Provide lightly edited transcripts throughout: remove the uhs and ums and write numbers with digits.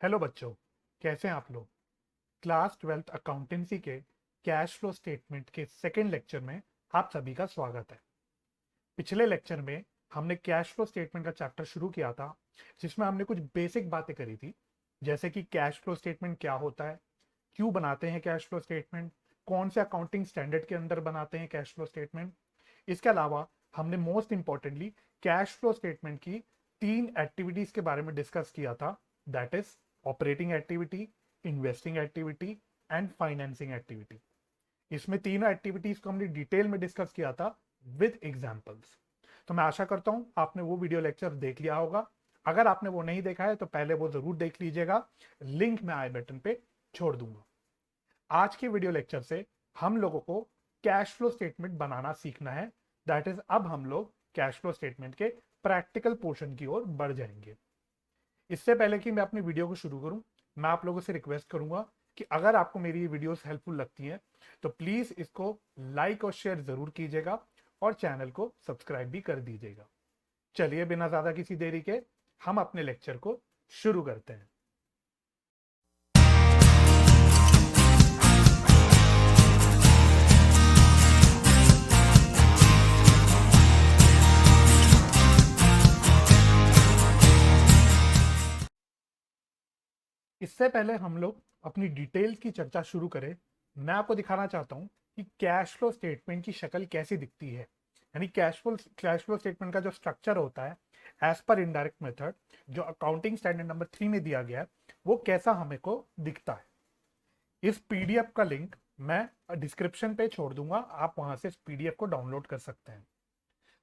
Hello बच्चों, कैसे हैं आप लोग। क्लास 12th अकाउंटेंसी के कैश फ्लो स्टेटमेंट के सेकेंड लेक्चर में आप सभी का स्वागत है। पिछले लेक्चर में हमने कैश फ्लो स्टेटमेंट का चैप्टर शुरू किया था, जिसमें हमने कुछ बेसिक बातें करी थी, जैसे कि कैश फ्लो स्टेटमेंट क्या होता है, क्यों बनाते हैं कैश फ्लो स्टेटमेंट, कौन से अकाउंटिंग स्टैंडर्ड के अंदर बनाते हैं कैश फ्लो स्टेटमेंट। इसके अलावा हमने most importantly cash flow statement की तीन एक्टिविटीज के बारे में डिस्कस किया था, that is operating activity, investing activity and financing activity. इसमें तीनों एक्टिविटीज को हमने डिटेल में डिस्कस किया था विद एग्जांपल्स। तो मैं आशा करता हूं आपने वो वीडियो लेक्चर देख लिया होगा। अगर आपने वो नहीं देखा है तो पहले वो जरूर देख लीजिएगा, लिंक मैं आई बटन पे छोड़ दूंगा। आज के वीडियो लेक्चर से हम लोगों को कैश फ्लो स्टेटमेंट बनाना सीखना है, दैट इज अब हम लोग कैश फ्लो स्टेटमेंट के प्रैक्टिकल पोर्शन की ओर बढ़ जाएंगे। इससे पहले कि मैं अपनी वीडियो को शुरू करूं, मैं आप लोगों से रिक्वेस्ट करूंगा कि अगर आपको मेरी ये वीडियोस हेल्पफुल लगती हैं तो प्लीज इसको लाइक और शेयर जरूर कीजिएगा और चैनल को सब्सक्राइब भी कर दीजिएगा। चलिए बिना ज्यादा किसी देरी के हम अपने लेक्चर को शुरू करते हैं। इससे पहले हम लोग अपनी डिटेल्स की चर्चा शुरू करें, मैं आपको दिखाना चाहता हूं कि कैश फ्लो स्टेटमेंट की शक्ल कैसी दिखती है। यानी कैश फ्लो स्टेटमेंट का जो स्ट्रक्चर होता है एज पर इनडायरेक्ट मेथड, जो अकाउंटिंग स्टैंडर्ड नंबर 3 में दिया गया है, वो कैसा हमें को दिखता है। इस पीडीएफ का लिंक मैं डिस्क्रिप्शन पे छोड़ दूंगा, आप वहां से इस पीडीएफ को डाउनलोड कर सकते हैं।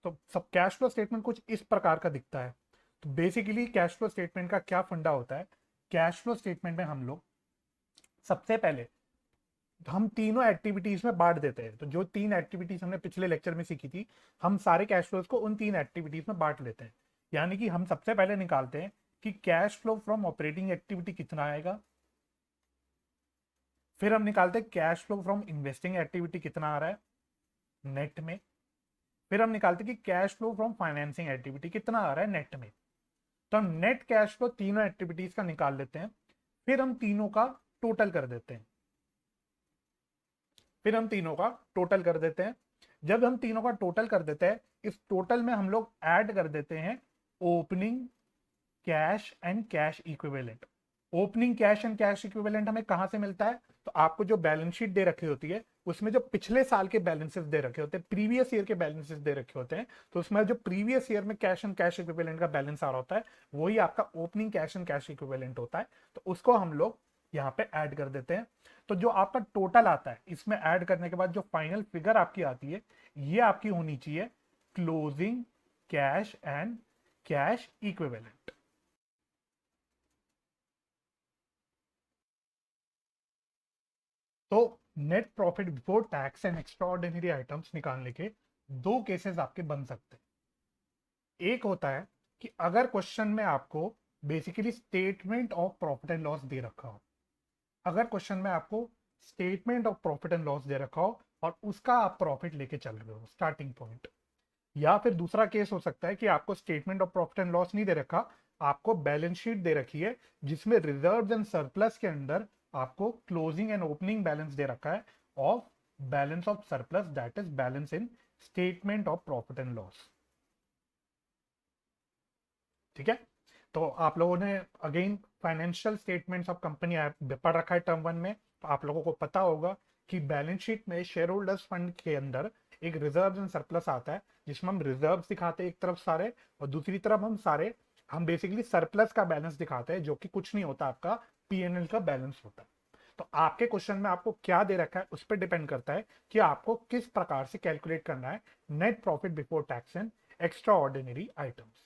तो सब कैश फ्लो स्टेटमेंट कुछ इस प्रकार का दिखता है। तो बेसिकली कैश फ्लो स्टेटमेंट का क्या फंडा होता है, कैश फ्लो स्टेटमेंट में हम लोग सबसे पहले हम तीनों एक्टिविटीज में बांट देते हैं। तो जो तीन एक्टिविटीज हमने पिछले लेक्चर में सीखी थी, हम सारे कैश फ्लोज को उन तीन एक्टिविटीज में बांट लेते हैं। यानी कि हम सबसे पहले निकालते हैं कि cash flow from operating activity कितना आएगा, फिर हम निकालते हैं cash flow from investing activity कितना आ रहा है नेट में, फिर हम निकालते हैं कि cash flow from financing activity कितना आ रहा है नेट में। तो हम नेट कैश फ्लो तीनों एक्टिविटीज का निकाल लेते हैं, फिर हम तीनों का टोटल कर देते हैं। फिर हम तीनों का टोटल कर देते हैं। जब हम तीनों का टोटल कर देते हैं, इस टोटल में हम लोग ऐड कर देते हैं opening cash and cash equivalent. Opening cash and cash equivalent हमें कहां से मिलता है, तो आपको जो बैलेंस शीट दे रखी होती है उसमें जो पिछले साल के बैलेंसेस दे रखे होते हैं, प्रीवियस ईयर के बैलेंसेस दे रखे होते हैं, तो उसमें जो प्रीवियस ईयर में कैश एंड कैश इक्विवेलेंट का बैलेंस आ रहा होता है वही आपका opening cash and cash equivalent होता है। तो उसको हम लोग यहाँ पे ऐड कर देते हैं। तो जो आपका टोटल आता है, इसमें ऐड करने के बाद जो फाइनल फिगर आपकी आती है, ये आपकी होनी चाहिए closing cash and cash equivalent. तो net profit before tax and extra ordinary items निकालने के दो केसेस आपके बन सकते हैं। एक होता है कि अगर क्वेश्चन में आपको basically statement of profit and loss दे रखा हो, अगर क्वेश्चन में आपको statement of profit and loss दे रखा हो और उसका आप प्रॉफिट लेके चल रहे हो स्टार्टिंग पॉइंट। या फिर दूसरा केस हो सकता है कि आपको statement of profit and loss नहीं दे रखा, आपको बैलेंस शीट दे रखी है जिसमें रिजर्व्स एंड सरप्लस के अंदर आपको क्लोजिंग एंड ओपनिंग बैलेंस दे रखा है of balance of surplus, that is balance in statement of profit and loss. ठीक है। तो आप लोगों ने again financial statements of company पढ़ रखा है टर्म 1 में, तो आप लोगों को पता होगा कि बैलेंस शीट में शेयर होल्डर्स फंड के अंदर एक रिजर्व एंड सरप्लस आता है, जिसमें हम रिजर्व दिखाते हैं एक तरफ सारे, और दूसरी तरफ हम बेसिकली सरप्लस का बैलेंस दिखाते हैं, जो कि कुछ नहीं होता, आपका पीएनएल का बैलेंस होता है। तो आपके क्वेश्चन में आपको क्या दे रखा है उस पर डिपेंड करता है कि आपको किस प्रकार से कैलकुलेट करना है net profit before tax and extra ordinary items.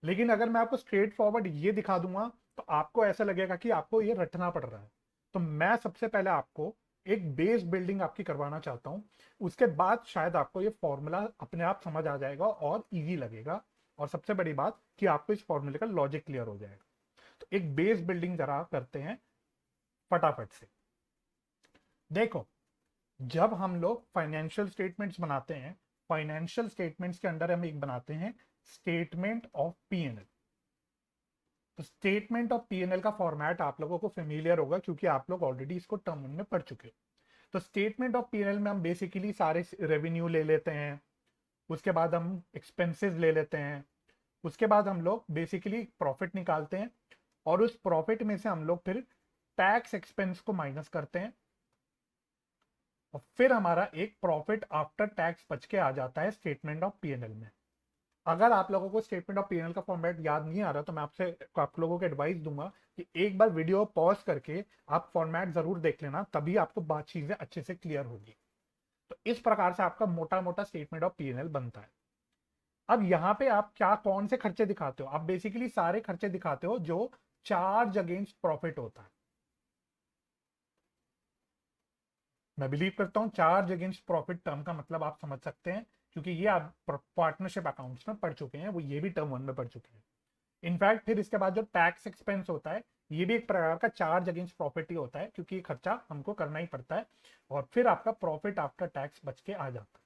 लेकिन अगर मैं आपको स्ट्रेट फॉरवर्ड ये दिखा दूंगा तो आपको ऐसा लगेगा कि आपको ये रटना पड़ रहा है। तो मैं सबसे पहले आपको एक बेस बिल्डिंग आपकी करवाना चाहता हूं, उसके बाद शायद आपको ये फॉर्मूला अपने आप समझ आ जाएगा और इजी लगेगा, और सबसे बड़ी बात कि आपको इस फॉर्मूले का लॉजिक क्लियर हो जाएगा। तो एक बेस बिल्डिंग जरा करते हैं फटाफट से। देखो, जब हम लोग फाइनेंशियल स्टेटमेंट्स बनाते हैं, फाइनेंशियल स्टेटमेंट्स के अंदर हम एक बनाते हैं स्टेटमेंट ऑफ पीएनएल। तो स्टेटमेंट ऑफ पीएनएल का फॉर्मेट आप लोगों को फेमिलियर होगा क्योंकि आप लोग ऑलरेडी इसको टर्म में पढ़ चुके हो। तो स्टेटमेंट ऑफ पीएनएल में हम बेसिकली सारे रेवेन्यू ले लेते हैं, उसके बाद हम एक्सपेंसेस ले लेते हैं, उसके बाद हम लोग बेसिकली प्रॉफिट निकालते हैं और उस प्रॉफिट में से हम लोग फिर टैक्स एक्सपेंस को माइनस करते हैं और फिर हमारा एक प्रॉफिट आफ्टर टैक्स बच के आ जाता है स्टेटमेंट ऑफ पीएनएल में। अगर आप लोगों को स्टेटमेंट ऑफ पीएनएल का फॉर्मेट याद नहीं आ रहा तो मैं आपसे आप लोगों को एडवाइस दूंगा कि एक बार वीडियो पॉज करके आप फॉर्मेट जरूर देख लेना, तभी आपको बात चीजें अच्छे से क्लियर होगी। तो इस प्रकार से आपका मोटा मोटा स्टेटमेंट ऑफ पीएनएल बनता है। अब यहाँ पे आप क्या कौन से खर्चे दिखाते हो? आप बेसिकली सारे खर्चे दिखाते हो जो चार्ज अगेंस्ट प्रॉफिट होता है। मैं बिलीव करता हूं चार्ज अगेंस्ट प्रॉफिट टर्म का मतलब आप समझ सकते हैं, क्योंकि ये आप पार्टनरशिप अकाउंट्स में पढ़ चुके हैं, वो ये भी टर्म 1 में पढ़ चुके हैं। इनफैक्ट फिर इसके बाद जो टैक्स एक्सपेंस होता है ये भी एक प्रकार का चार्ज अगेंस्ट प्रॉफिट ही होता है, क्योंकि ये खर्चा हमको करना ही पड़ता है और फिर आपका प्रॉफिट आफ्टर टैक्स बच के आ जाता है।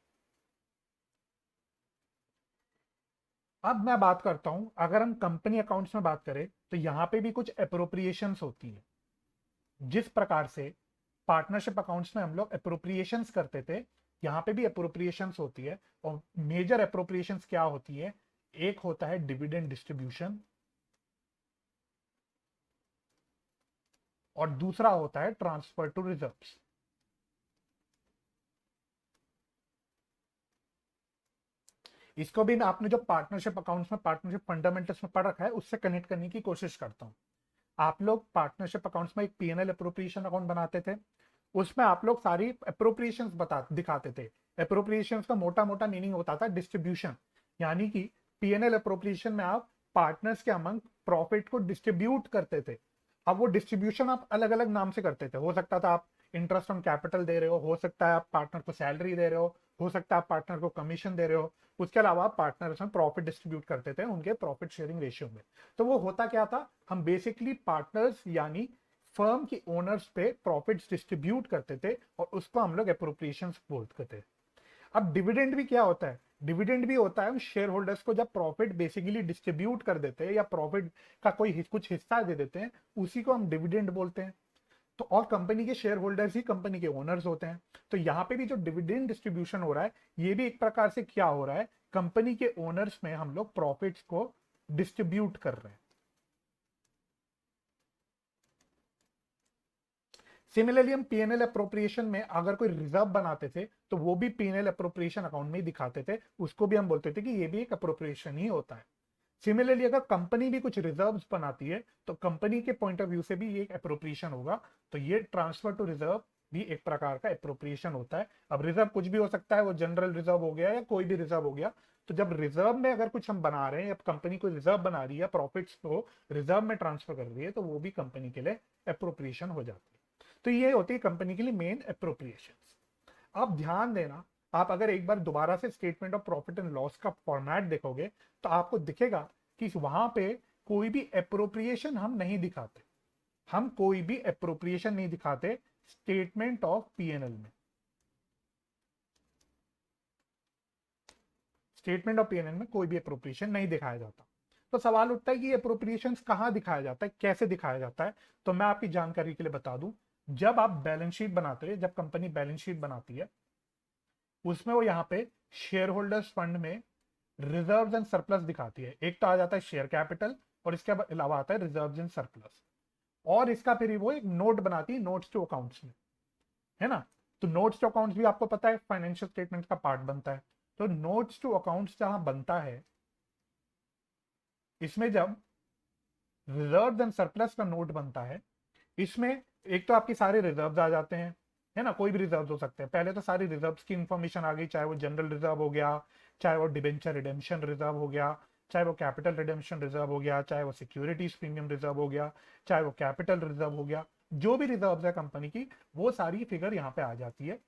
अब मैं बात करता हूं, अगर हम कंपनी अकाउंट्स में बात करें तो यहां पे भी कुछ अप्रोप्रिएशंस होती है। जिस प्रकार से पार्टनरशिप अकाउंट्स में हम लोग अप्रोप्रिएशंस करते थे, यहाँ पे भी अप्रोप्रिएशंस होती है। और मेजर अप्रोप्रिएशंस क्या होती है? एक होता है डिविडेंड डिस्ट्रीब्यूशन और दूसरा होता है ट्रांसफर टू रिजर्व्स। इसको भी मैं आपने जो पार्टनरशिप अकाउंट्स में पार्टनरशिप फंडामेंटल्स में पढ़ रखा है उससे कनेक्ट करने की कोशिश करता हूं। आप लोग पार्टनरशिप अकाउंट्स में एक पीएनएल अप्रोप्रिएशन अकाउंट बनाते थे, उसमें आप लोग सारी अप्रोप्रिएशंस बता दिखाते थे। अप्रोप्रिएशंस का मोटा मोटा मीनिंग होता था डिस्ट्रीब्यूशन, यानी कि पीएनएल अप्रोप्रिएशन में आप पार्टनर्स के अमंग प्रॉफिट को डिस्ट्रीब्यूट करते थे। अब वो डिस्ट्रीब्यूशन आप अलग अलग नाम से करते थे। हो सकता था आप इंटरेस्ट ऑन कैपिटल दे रहे हो सकता है आप पार्टनर को सैलरी दे रहे हो सकता है आप पार्टनर को कमीशन दे रहे हो। उसके अलावा आप पार्टनर्स में प्रॉफिट डिस्ट्रीब्यूट करते थे उनके प्रॉफिट शेयरिंग रेशियो में। तो वो होता क्या था? हम बेसिकली पार्टनर्स यानी फर्म की ओनर्स पे प्रॉफिट्स डिस्ट्रीब्यूट करते थे और उसको हम लोग अप्रोप्रिएशंस बोलते थे। अब डिविडेंड भी क्या होता है? डिविडेंड भी होता है शेयर होल्डर्स को जब प्रॉफिट बेसिकली डिस्ट्रीब्यूट कर देते हैं या प्रॉफिट का कोई कुछ हिस्सा दे देते हैं, उसी को हम डिविडेंड बोलते हैं। तो और कंपनी के शेयर होल्डर्स ही कंपनी के ओनर्स होते हैं। तो यहाँ पे भी जो डिविडेंड डिस्ट्रीब्यूशन हो रहा है ये भी एक प्रकार से क्या हो रहा है? कंपनी के ओनर्स में हम लोग प्रॉफिट्स को डिस्ट्रीब्यूट कर रहे हैं। सिमिलरली हम पीएनएल अप्रोप्रिएशन में अगर कोई रिजर्व बनाते थे तो वो भी पीएनएल अप्रोप्रिएशन अकाउंट में ही दिखाते थे, उसको भी हम बोलते थे कि ये भी एक अप्रोप्रिएशन ही होता है। सिमिलरली अगर कंपनी भी कुछ रिजर्व्स बनाती है तो कंपनी के पॉइंट ऑफ व्यू से भी ये एक अप्रोप्रिएशन होगा। तो ये ट्रांसफर टू रिजर्व भी एक प्रकार का अप्रोप्रिएशन होता है। अब रिजर्व कुछ भी हो सकता है, वो जनरल रिजर्व हो गया या कोई भी रिजर्व हो गया। तो जब रिजर्व में अगर कुछ हम बना रहे हैं, अब कंपनी कोई रिजर्व बना रही है, प्रॉफिट्स को रिजर्व में ट्रांसफर कर रही है, तो वो भी कंपनी के लिए अप्रोप्रिएशन हो जाती है। तो ये होती है कंपनी के लिए मेन अप्रोप्रिएशन। अब ध्यान देना, आप अगर एक बार दोबारा से statement of profit and loss का फॉर्मेट देखोगे तो आपको दिखेगा कि वहां पे कोई भी अप्रोप्रिएशन हम नहीं दिखाते। हम कोई भी अप्रोप्रिएशन नहीं दिखाते स्टेटमेंट ऑफ पीएनएल में। स्टेटमेंट ऑफ पीएनएल में कोई भी अप्रोप्रिएशन नहीं दिखाया जाता। तो सवाल उठता है कि अप्रोप्रिएशन कहां दिखाया जाता है, कैसे दिखाया जाता है? तो मैं आपकी जानकारी के लिए बता दूं, जब आप बैलेंस शीट बनाते हैं, जब कंपनी बैलेंस शीट बनाती है उसमें वो यहाँ पे शेयर होल्डर्स फंड में रिजर्व्स एंड सरप्लस दिखाती है। एक तो आ जाता है शेयर कैपिटल और इसके अलावा आता है रिजर्व्स एंड सरप्लस। और इसका फिर वो एक नोट बनाती है नोट्स टू अकाउंट्स में, है ना? तो नोट्स टू अकाउंट्स भी आपको पता है फाइनेंशियल स्टेटमेंट का पार्ट बनता है। तो नोट्स टू अकाउंट्स जहां बनता है, इसमें जब रिजर्व एंड सरप्लस का नोट बनता है, इसमें एक तो आपकी सारे रिजर्व्स आ जाते हैं, है ना? कोई भी रिजर्व्स हो सकते हैं। पहले तो सारी रिजर्व्स की इंफॉर्मेशन आ गई, चाहे वो जनरल रिजर्व हो गया, चाहे वो डिबेंचर रिडेम्पशन रिजर्व हो गया, चाहे वो कैपिटल रिडेम्पशन रिजर्व हो गया, चाहे वो सिक्योरिटीज प्रीमियम रिजर्व हो गया, चाहे वो कैपिटल रिजर्व हो गया। जो भी रिजर्व है कंपनी की वो सारी फिगर यहाँ पे आ जाती है।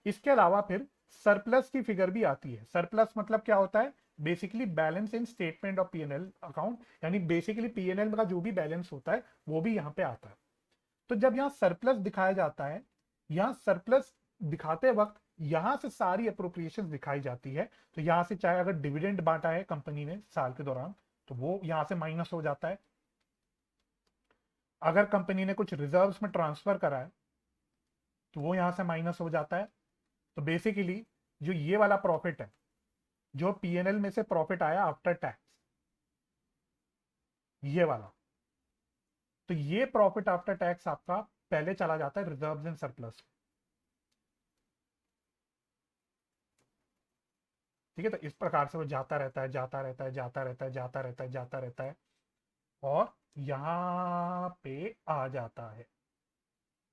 इसके अलावा फिर सरप्लस की फिगर भी आती है। सरप्लस मतलब क्या होता है? Basically balance in statement of PNL account, यानी बेसिकली पीएनएल का जो भी बैलेंस होता है वो भी यहाँ पे आता है। तो जब यहाँ सरप्लस दिखाया जाता है, यहाँ सरप्लस दिखाते वक्त यहां से सारी अप्रोप्रिएशन दिखाई जाती है। तो यहां से चाहे अगर डिविडेंड बांटा है कंपनी ने साल के दौरान तो वो यहां से माइनस हो जाता है। अगर कंपनी ने कुछ रिजर्व्स में ट्रांसफर करा है तो वो यहां से माइनस हो जाता है। तो बेसिकली जो ये वाला प्रॉफिट है, जो पीएनएल में से प्रॉफिट आया आफ्टर टैक्स, ये वाला, तो ये प्रॉफिट आफ्टर टैक्स आपका पहले चला जाता है रिजर्व्स एंड सरप्लस। ठीक है, तो इस प्रकार से वो जाता रहता है, जाता रहता है, जाता रहता है, जाता रहता है, जाता रहता है, और यहां पे आ जाता है।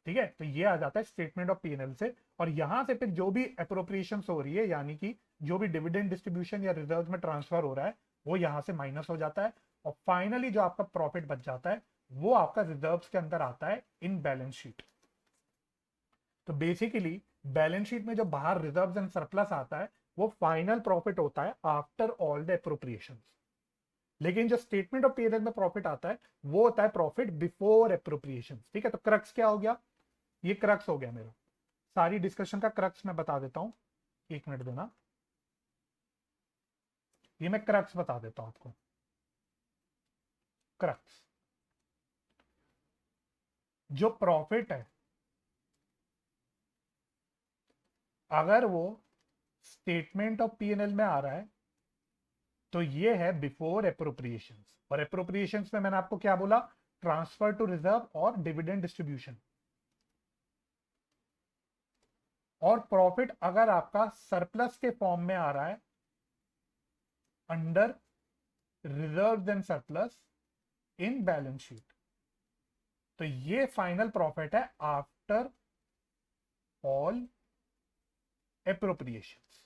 ठीक है, तो ये आ जाता है स्टेटमेंट ऑफ पीएनएल से, और यहां से फिर जो भी अप्रोप्रिएशन हो रही है, यानी कि जो भी डिविडेंड डिस्ट्रीब्यूशन या रिजर्व में ट्रांसफर हो रहा है, वो यहां से माइनस हो जाता है, और फाइनली जो आपका प्रॉफिट बच जाता है वो आपका रिजर्व के अंदर आता है इन बैलेंस शीट। तो बेसिकली बैलेंस शीट में जो बाहर रिजर्व एंड सरप्लस आता है वो फाइनल प्रॉफिट होता है आफ्टर ऑल द अप्रोप्रिएशन। लेकिन जो स्टेटमेंट ऑफ पीएनएल में प्रॉफिट आता है वो होता है प्रॉफिट बिफोर अप्रोप्रिएशन। ठीक है, तो क्रक्स क्या हो गया, ये क्रक्स हो गया मेरा। सारी डिस्कशन का क्रक्स मैं बता देता हूं, एक मिनट देना, ये मैं क्रक्स बता देता हूं आपको। क्रक्स, जो प्रॉफिट है अगर वो स्टेटमेंट ऑफ पीएनएल में आ रहा है तो ये है बिफोर अप्रोप्रिएशन। और अप्रोप्रिएशन में मैंने आपको क्या बोला, ट्रांसफर टू रिजर्व और डिविडेंड डिस्ट्रीब्यूशन। और प्रॉफिट अगर आपका सरप्लस के फॉर्म में आ रहा है under reserve and surplus in balance sheet, तो ये फाइनल प्रॉफिट है आफ्टर ऑल एप्रोप्रिएशंस।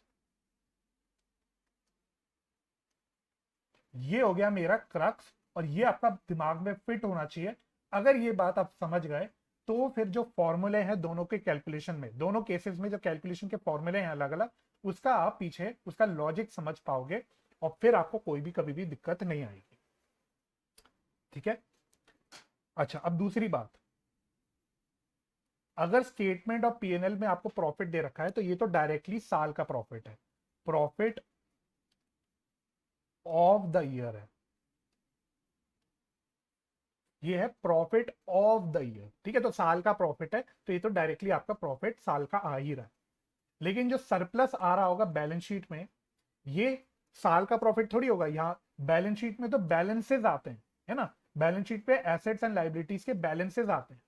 ये हो गया मेरा क्रक्स, और ये आपका दिमाग में फिट होना चाहिए। अगर ये बात आप समझ गए तो फिर जो फॉर्मूले हैं दोनों के कैलकुलेशन में, दोनों केसेस में जो कैलकुलेशन के फॉर्मूले हैं अलग अलग, उसका आप पीछे उसका लॉजिक समझ पाओगे, और फिर आपको कोई भी कभी भी दिक्कत नहीं आएगी। ठीक है, अच्छा अब दूसरी बात, अगर स्टेटमेंट ऑफ पीएनएल में आपको प्रॉफिट दे रखा है तो ये तो डायरेक्टली साल का प्रॉफिट है, प्रॉफिट ऑफ द ईयर है, ये है प्रॉफिट ऑफ द ईयर। ठीक है, तो साल का प्रॉफिट है तो ये तो डायरेक्टली आपका प्रॉफिट साल का आ ही रहा है। लेकिन जो सरप्लस आ रहा होगा बैलेंस शीट में, ये साल का प्रॉफिट थोड़ी होगा। यहाँ बैलेंस शीट में तो बैलेंसेस आते हैं, है ना, बैलेंस शीट पे एसेट्स एंड लाइबिलिटीज के बैलेंसेस आते हैं।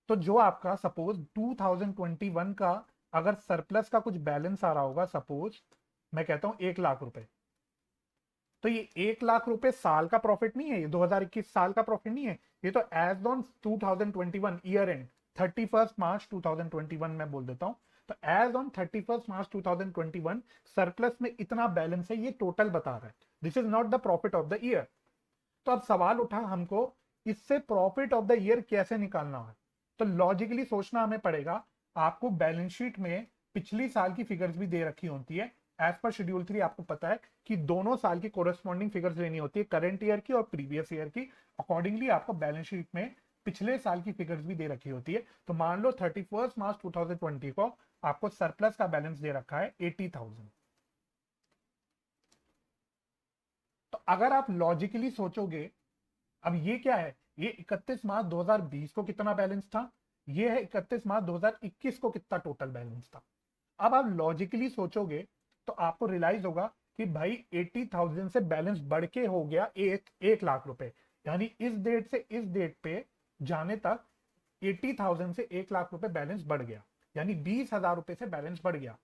तो जो आपका सपोज 2021 का अगर सरप्लस का कुछ बैलेंस आ रहा होगा, सपोज मैं कहता हूं 1 लाख रुपए, तो ये 1 लाख रुपए साल का प्रॉफिट नहीं है, ये 2021 साल का प्रॉफिट नहीं है, ये तो as on 2021 year and 31 March 2021 में बोल देता हूं। तो एज ऑन 31 मार्च 2021 सरप्लस में इतना बैलेंस है, ये टोटल बता रहा है, this is not the profit of the year. तो अब सवाल उठा हमको इससे प्रॉफिट ऑफ द ईयर कैसे निकालना है। तो लॉजिकली सोचना हमें पड़ेगा, आपको बैलेंस शीट में पिछली साल की फिगर्स भी दे रखी होती है। एज पर शेड्यूल 3 आपको पता है कि दोनों साल की कोरेस्पॉन्डिंग फिगर्स लेनी होती है, करंट ईयर की और प्रीवियस ईयर की। अकॉर्डिंगली आपको बैलेंस शीट में पिछले साल की फिगर्स भी दे रखी होती है। तो मान लो 31 मार्च 2020 को आपको सरप्लस का बैलेंस दे रखा है 80,000। तो अगर आप लॉजिकली सोचोगे, अब ये क्या है, ये 31 मार्च 2020 को कितना बैलेंस था, ये है 31 मार्च 2021 को कितना टोटल बैलेंस था। अब आप लॉजिकली सोचोगे तो आपको रियलाइज होगा कि भाई 80,000 से बैलेंस बढ़ के हो गया 1 लाख रुपए, यानी इस डेट से इस डेट पे जाने तक 80,000 से 1 लाख रुपए बैलेंस बढ़ गया, यानी 20,000 रुपए से बैलेंस बढ़ गया।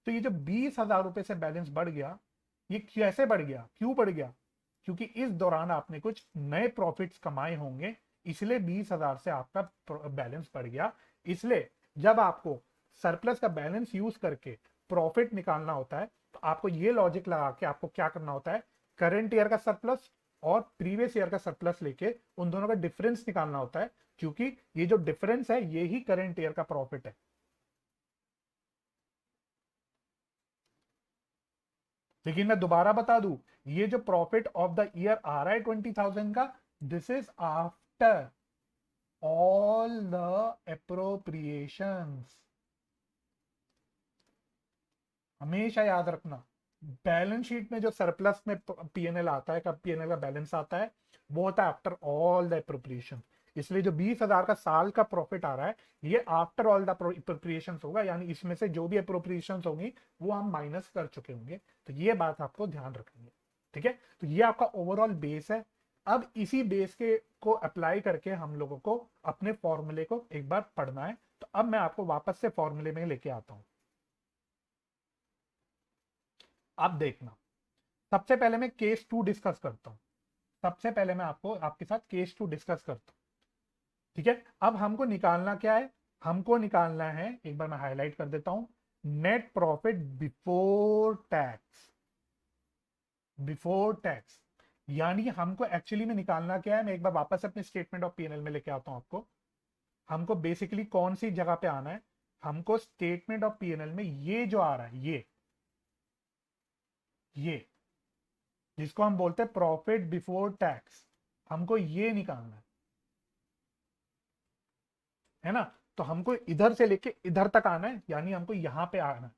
तो ये जो 20,000 रुपए से बैलेंस बढ़ गया, ये कैसे बढ़ गया, क्यों बढ़ गया, क्योंकि इस दौरान आपने कुछ नए प्रॉफिट्स कमाए होंगे, इसलिए 20,000 से आपका बैलेंस बढ़ गया। इसलिए जब आपको सरप्लस का बैलेंस यूज करके प्रॉफिट निकालना होता है तो आपको ये लॉजिक लगा के आपको क्या करना होता है, करंट ईयर का सरप्लस और प्रीवियस ईयर का सरप्लस लेके उन दोनों का डिफरेंस निकालना होता है, क्योंकि ये जो डिफरेंस है ये ही करंट ईयर का प्रॉफिट है। लेकिन मैं दोबारा बता दूं, ये जो प्रॉफिट ऑफ द ईयर आ रहा है 20,000 का, this is after all the appropriations. हमेशा याद रखना, बैलेंस शीट में जो सरप्लस में पीएनएल आता है, कब पीएनएल का बैलेंस आता है, वो होता है आफ्टर ऑल द अप्रोप्रिएशन। इसलिए जो 20,000 का साल का प्रॉफिट आ रहा है ये आफ्टर ऑल द अप्रोप्रिएशन होगा, यानी इसमें से जो भी अप्रोप्रिएशन होंगी वो हम माइनस कर चुके होंगे। तो ये बात आपको ध्यान रखनी है, ठीक है। तो ये आपका ओवरऑल बेस है। अब इसी बेस के को अप्लाई करके हम लोगों को अपने फॉर्मूले को एक बार पढ़ना है। तो अब मैं आपको वापस से फॉर्मूले में लेके आता हूं। अब देखना, सबसे पहले मैं केस 2 डिस्कस करता हूं। सबसे पहले मैं आपको आपके साथ केस 2 डिस्कस करता हूं, ठीक है। अब हमको निकालना क्या है, हमको निकालना है, एक बार मैं हाईलाइट कर देता हूं, net profit before tax. Before tax यानी हमको एक्चुअली में निकालना क्या है, मैं एक बार वापस अपने स्टेटमेंट ऑफ पीएनएल में लेके आता हूं आपको। हमको बेसिकली कौन सी जगह पे आना है, हमको स्टेटमेंट ऑफ पीएनएल में ये जो आ रहा है, ये जिसको हम बोलते हैं प्रॉफिट बिफोर टैक्स, हमको ये निकालना है ना। तो हमको इधर से लेके इधर तक आना है, यानी हमको यहां पे आना है।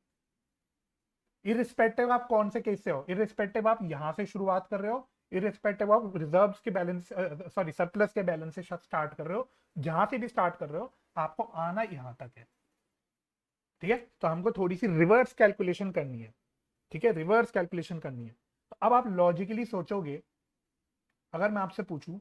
इरिस्पेक्टिव आप कौन से केस से हो, इरिस्पेक्टिव आप यहां से शुरुआत कर रहे हो, इरिस्पेक्टिव ऑफ रिजर्व्स के बैलेंस, सॉरी सरप्लस के बैलेंस से स्टार्ट कर रहे हो, जहां से भी स्टार्ट कर रहे हो आपको आना यहां तक है, ठीक है। तो हमको थोड़ी सी रिवर्स कैलकुलेशन करनी है, ठीक है, रिवर्स कैलकुलेशन करनी है। तो अब आप लॉजिकली सोचोगे, अगर मैं आपसे पूछूं,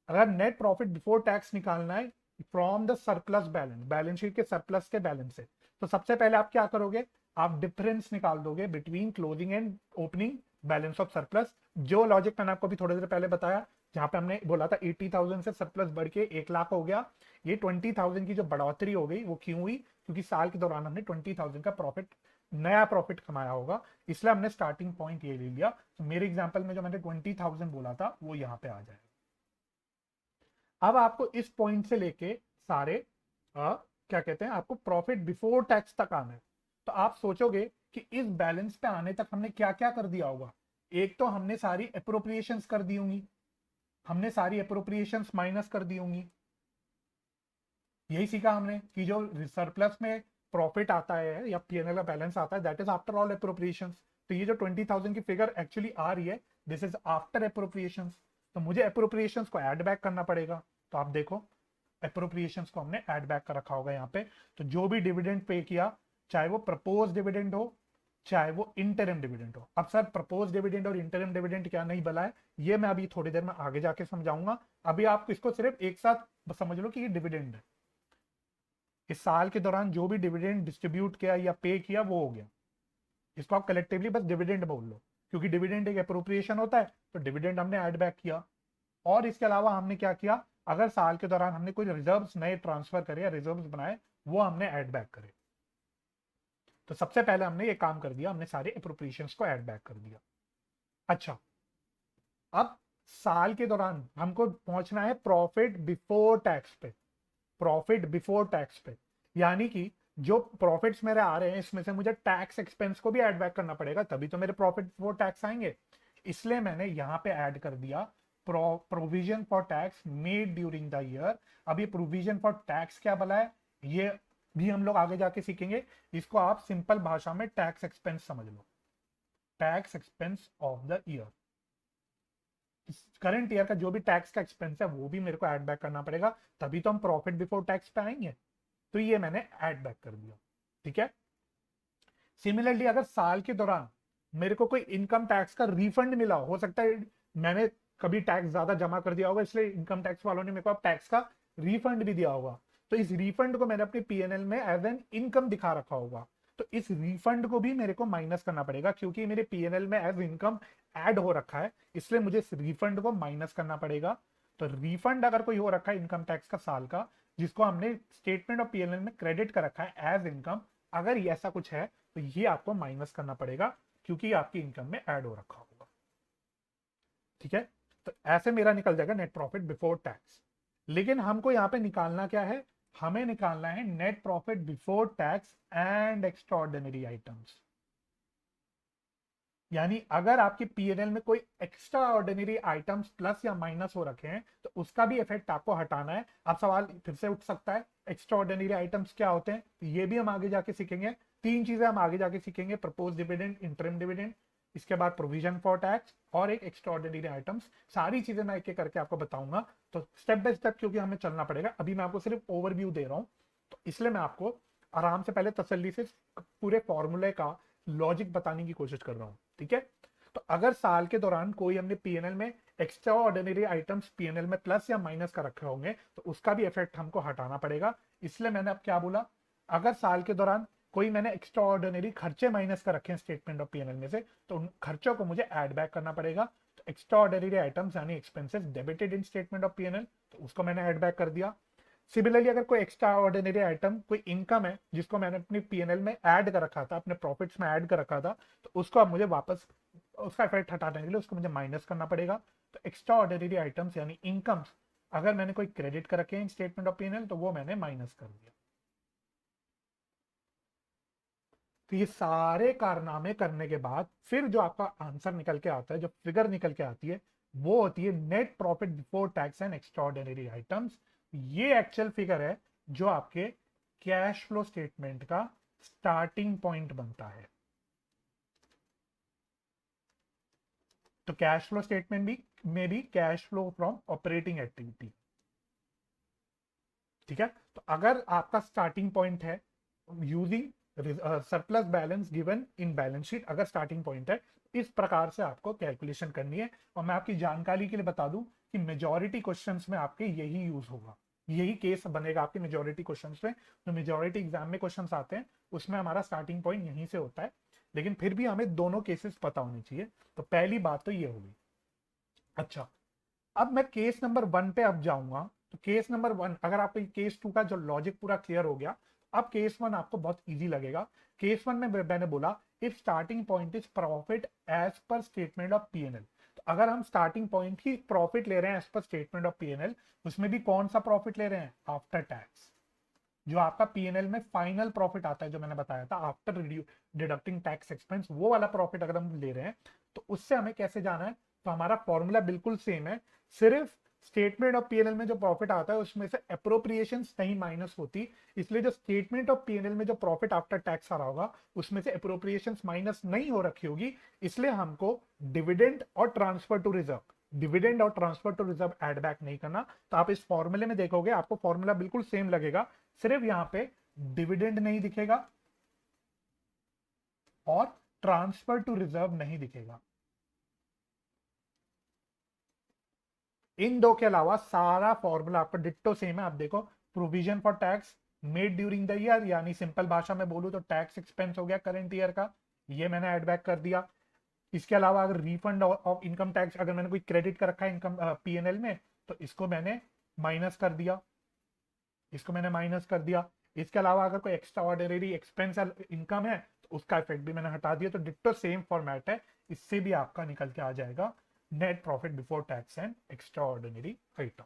अगर नेट प्रॉफिट बिफोर टैक्स निकालना है from the surplus balance, balance sheet के सरप्लस के बैलेंस से, तो सबसे पहले आप क्या करोगे, आप डिफरेंस निकाल दोगे between closing and opening balance of surplus. जो लॉजिक मैंने आपको भी थोड़ी देर पहले बताया, जहां पे हमने बोला था 80,000 से सरप्लस बढ़ के 1 लाख हो गया, ये 20,000 की जो बढ़ोतरी हो गई वो क्यों हुई, क्योंकि साल के दौरान हमने 20,000 का प्रॉफिट, नया प्रॉफिट कमाया होगा, इसलिए हमने स्टार्टिंग पॉइंट ये ले लिया। तो मेरे एग्जाम्पल में जो मैंने 20,000 बोला था वो यहाँ पे आ जाएगा। अब आपको इस पॉइंट से लेके सारे क्या कहते हैं, आपको प्रॉफिट बिफोर टैक्स तक आना है। तो आप सोचोगे कि इस बैलेंस पे आने तक हमने क्या क्या कर दिया होगा। एक तो हमने सारी अप्रोप्रिएशंस कर दी होंगी, हमने सारी अप्रोप्रिएशंस माइनस कर दी होंगी। यही सीखा हमने कि जो सरप्लस में प्रॉफिट आता है या पीएनएल का बैलेंस आता है, that is after all appropriations. तो ये जो 20,000 की फिगर एक्चुअली आ रही है, दिस इज आफ्टर अप्रोप्रिएशंस। तो मुझे अप्रोप्रिएशंस को ऐड बैक करना पड़ेगा। तो आप देखो, अप्रोप्रिएशंस को हमने ऐड बैक कर रखा होगा यहाँ पे। तो जो भी डिविडेंड पे किया, चाहे वो प्रपोज डिविडेंड हो चाहे वो इंटरिम डिविडेंड हो। अब सर प्रपोज डिविडेंड और इंटरिम डिविडेंड क्या नहीं भला है, ये मैं अभी थोड़ी देर में आगे जाके समझाऊंगा। अभी आप इसको सिर्फ एक साथ समझ लो कि ये डिविडेंड है। इस साल के दौरान जो भी डिविडेंड डिस्ट्रीब्यूट किया या पे किया वो हो गया, इसको आप कलेक्टिवली बस डिविडेंड बोल लो, क्योंकि डिविडेंड एक अप्रोप्रिएशन होता है। तो डिविडेंड हमने ऐड बैक किया। और इसके अलावा हमने क्या किया, अगर साल के दौरान हमने कोई रिजर्व्स नए ट्रांसफर करे या रिजर्व्स बनाए, वो हमने ऐड बैक करे। तो सबसे पहले हमने ये काम कर दिया, हमने सारे अप्रोप्रिएशंस को ऐड बैक कर दिया। अच्छा, अब साल के दौरान हमको पहुंचना है प्रॉफिट बिफोर टैक्स पे, प्रॉफिट बिफोर टैक्स पे। यानी कि जो प्रॉफिट्स मेरे आ रहे हैं इसमें से मुझे टैक्स एक्सपेंस को भी ऐड बैक करना पड़ेगा, तभी तो मेरे प्रॉफिट बिफोर टैक्स आएंगे। इसलिए मैंने यहां पे ऐड कर दिया provision for tax made during the year. अब ये प्रोविजन फॉर टैक्स क्या भला है, ये भी हम लोग आगे जाके सीखेंगे। इसको आप सिंपल भाषा में टैक्स एक्सपेंस समझ लो, tax expense of the year. Current year का जो भी टैक्स का एक्सपेंस है वो भी मेरे को ऐड बैक करना पड़ेगा, तभी तो हम प्रॉफिट बिफोर टैक्स पे आएंगे। तो ये मैंने ऐड बैक कर दिया, ठीक है। सिमिलरली अगर साल के दौरान मेरे को कोई इनकम टैक्स का रिफंड मिला, हो सकता है मैंने कभी टैक्स ज्यादा जमा कर दिया होगा, इसलिए इनकम टैक्स वालों ने मेरे को टैक्स का रिफंड भी दिया होगा। तो इस रिफंड को मैंने अपने पीएनएल में एज एन इनकम दिखा रखा होगा। तो इस रिफंड को भी मेरे को माइनस करना पड़ेगा, क्योंकि मेरे पीएनएल में एज इनकम ऐड हो रखा है, इसलिए मुझे इस रिफंड को माइनस करना पड़ेगा। तो रिफंड अगर कोई हो रखा है इनकम टैक्स का साल का, जिसको हमने स्टेटमेंट ऑफ पीएनएल में क्रेडिट कर रखा है एज इनकम, अगर ये ऐसा कुछ है तो ये आपको माइनस करना पड़ेगा, क्योंकि आपकी इनकम में ऐड हो रखा होगा, ठीक है। तो ऐसे मेरा निकल जाएगा नेट प्रॉफिट बिफोर टैक्स। लेकिन हमको यहां पे निकालना क्या है, हमें निकालना है net profit before tax and extraordinary items. यानी अगर आपके पीएनएल में कोई एक्स्ट्रा ऑर्डिनरी आइटम्स प्लस या माइनस हो रखे हैं तो उसका भी इफेक्ट आपको हटाना है। अब सवाल फिर से उठ सकता है, एक्स्ट्रा ऑर्डिनरी आइटम्स क्या होते हैं, तो ये भी हम आगे जाके सीखेंगे। तीन चीजें हम आगे जाके सीखेंगे, प्रपोज डिविडेंड, इंटरिम डिविडेंड, इसके बाद प्रोविजन फॉर टैक्स और एक एक्स्ट्राऑर्डिनरी आइटम्स। सारी चीजें मैं एक एक करके आपको बताऊंगा, तो स्टेप बाय स्टेप क्योंकि हमें चलना पड़ेगा। अभी मैं आपको सिर्फ ओवरव्यू दे रहा हूं, तो इसलिए मैं आपको आराम से पहले तसल्ली से पूरे फॉर्मूले का लॉजिक बताने की कोशिश कर रहा हूं, ठीक है। तो अगर साल के दौरान कोई हमने पीएनएल में एक्स्ट्रा ऑर्डिनरी आइटम्स पीएनएल में प्लस या माइनस का रखे होंगे, तो उसका भी इफेक्ट हमको हटाना पड़ेगा। इसलिए मैंने अब क्या बोला, अगर साल के दौरान कोई मैंने एक्स्ट्रा ऑर्डिनरी खर्चे माइनस का रखे हैं स्टेटमेंट ऑफ पीएनएल में से, तो उन खर्चों को मुझे ऐड बैक करना पड़ेगा। तो एक्स्ट्रा ऑर्डिनरी आइटम्स यानी expenses debited in statement of PNL, तो उसको मैंने ऐड बैक कर दिया। सिमिलरली अगर कोई एक्स्ट्रा ऑर्डिनरी आइटम, कोई इनकम है जिसको मैंने अपनी पीएनएल में ऐड कर रखा था, अपने प्रॉफिट्स में ऐड कर रखा था, तो उसको अब मुझे वापस उसका इफेक्ट हटाने के लिए उसको मुझे माइनस करना पड़ेगा। तो एक्स्ट्रा ऑर्डिनरी आइटम्स यानी इनकम्स अगर मैंने कोई क्रेडिट कर रखे हैं स्टेटमेंट ऑफ पीएनएल, तो वो मैंने माइनस कर दिया। तो ये सारे कारनामे करने के बाद फिर जो आपका आंसर निकल के आता है, जो फिगर निकल के आती है, वो होती है net profit before tax and extraordinary items. ये एक्चुअल फिगर है जो आपके कैश फ्लो स्टेटमेंट का स्टार्टिंग पॉइंट बनता है। तो कैश फ्लो स्टेटमेंट भी में भी cash flow from operating activity, ठीक है। तो अगर आपका स्टार्टिंग पॉइंट है using surplus balance given in balance sheet, अगर स्टार्टिंग पॉइंट है, इस प्रकार से आपको कैलकुलेशन करनी है। और मैं आपकी जानकारी के लिए बता दूं कि मेजॉरिटी क्वेश्चंस में आपके यही यूज होगा, यही केस बनेगा आपके मेजॉरिटी क्वेश्चंस में। जो मेजॉरिटी एग्जाम में क्वेश्चंस आते हैं उसमें हमारा स्टार्टिंग पॉइंट यहीं से होता है, लेकिन फिर भी हमें दोनों केसेस पता होने चाहिए। तो पहली बात तो ये होगी। अच्छा, अब मैं केस नंबर 1 पे अब जाऊंगा। तो केस नंबर 1, अगर आपको केस 2 का जो लॉजिक पूरा क्लियर हो गया, अब केस 1 आपको बहुत इजी लगेगा। केस 1 में मैंने बोला if starting point is profit as per statement of PNL. तो अगर हम स्टार्टिंग पॉइंट ही प्रॉफिट ले रहे हैं as per statement of PNL, उसमें भी कौन सा प्रॉफिट ले रहे हैं, आफ्टर टैक्स। जो आपका पीएनएल में फाइनल प्रॉफिट आता है, जो मैंने बताया था आफ्टर डिडक्टिंग टैक्स एक्सपेंस, वो वाला प्रॉफिट अगर हम ले रहे हैं, तो उससे हमें कैसे जाना है। तो हमारा फॉर्मूला बिल्कुल सेम है, सिर्फ स्टेटमेंट ऑफ पीएनएल में जो प्रॉफिट आता है उसमें से अप्रोप्रिएशंस नहीं माइनस होती। इसलिए जो स्टेटमेंट ऑफ पीएनएल में जो प्रॉफिट आफ्टर टैक्स आ रहा होगा उसमें से अप्रोप्रिएशंस माइनस नहीं हो रखी होगी। इसलिए हमको डिविडेंड और ट्रांसफर टू रिजर्व, डिविडेंड और transfer to reserve add back नहीं करना। तो आप इस फॉर्मूले में देखोगे आपको फॉर्मूला बिल्कुल सेम लगेगा, सिर्फ यहां पे डिविडेंड नहीं दिखेगा और ट्रांसफर टू रिजर्व नहीं दिखेगा। इन दो के अलावा सारा फॉर्मूला आपका डिट्टो सेम है। आप देखो, provision for tax made during the year, यानी सिंपल भाषा में बोलूं तो टैक्स एक्सपेंस हो गया करंट ईयर का, ये मैंने एड बैक कर दिया। इसके अलावा अगर रिफंड ऑफ इनकम टैक्स, अगर मैंने कोई क्रेडिट कर रखा है इनकम पीएनएल में, तो इसको मैंने माइनस कर दिया, इसको मैंने माइनस कर दिया। इसके अलावा अगर कोई एक्स्ट्रा ऑर्डिनरी एक्सपेंस इनकम है तो उसका इफेक्ट भी मैंने हटा दिया। तो डिट्टो सेम फॉर्मेट है, इससे भी आपका निकल के आ जाएगा net profit before tax and extra ordinary item.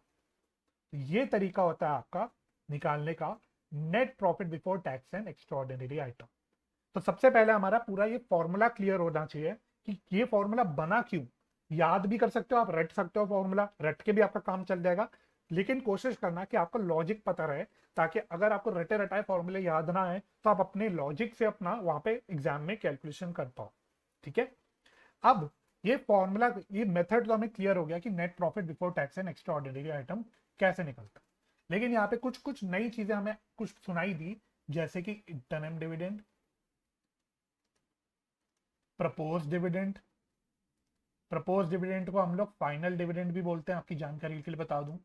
ये तरीका होता है आपका निकालने का net profit before tax and extra ordinary item. तो सबसे पहले हमारा पूरा ये फॉर्मूला क्लियर होना चाहिए कि ये फॉर्मूला बना क्यों। याद भी कर सकते हो आप, रट सकते हो, फॉर्मूला रट के भी आपका काम चल जाएगा, लेकिन कोशिश करना कि आपको लॉजिक पता रहे, ताकि अगर आपको रटे रटाए फॉर्मूले याद ना आए तो आप अपने लॉजिक से अपना वहां पे एग्जाम में कैलकुलेशन कर पाओ, ठीक है। अब ये फॉर्मूला, ये मेथड तो हमें क्लियर हो गया कि net profit before tax and extra ordinary item कैसे निकलता है। लेकिन यहाँ पे कुछ कुछ नई चीजें हमें कुछ सुनाई दी, जैसे कि interim dividend, propose dividend. Propose dividend को हम लोग फाइनल डिविडेंड भी बोलते हैं, आपकी जानकारी के लिए बता दूं।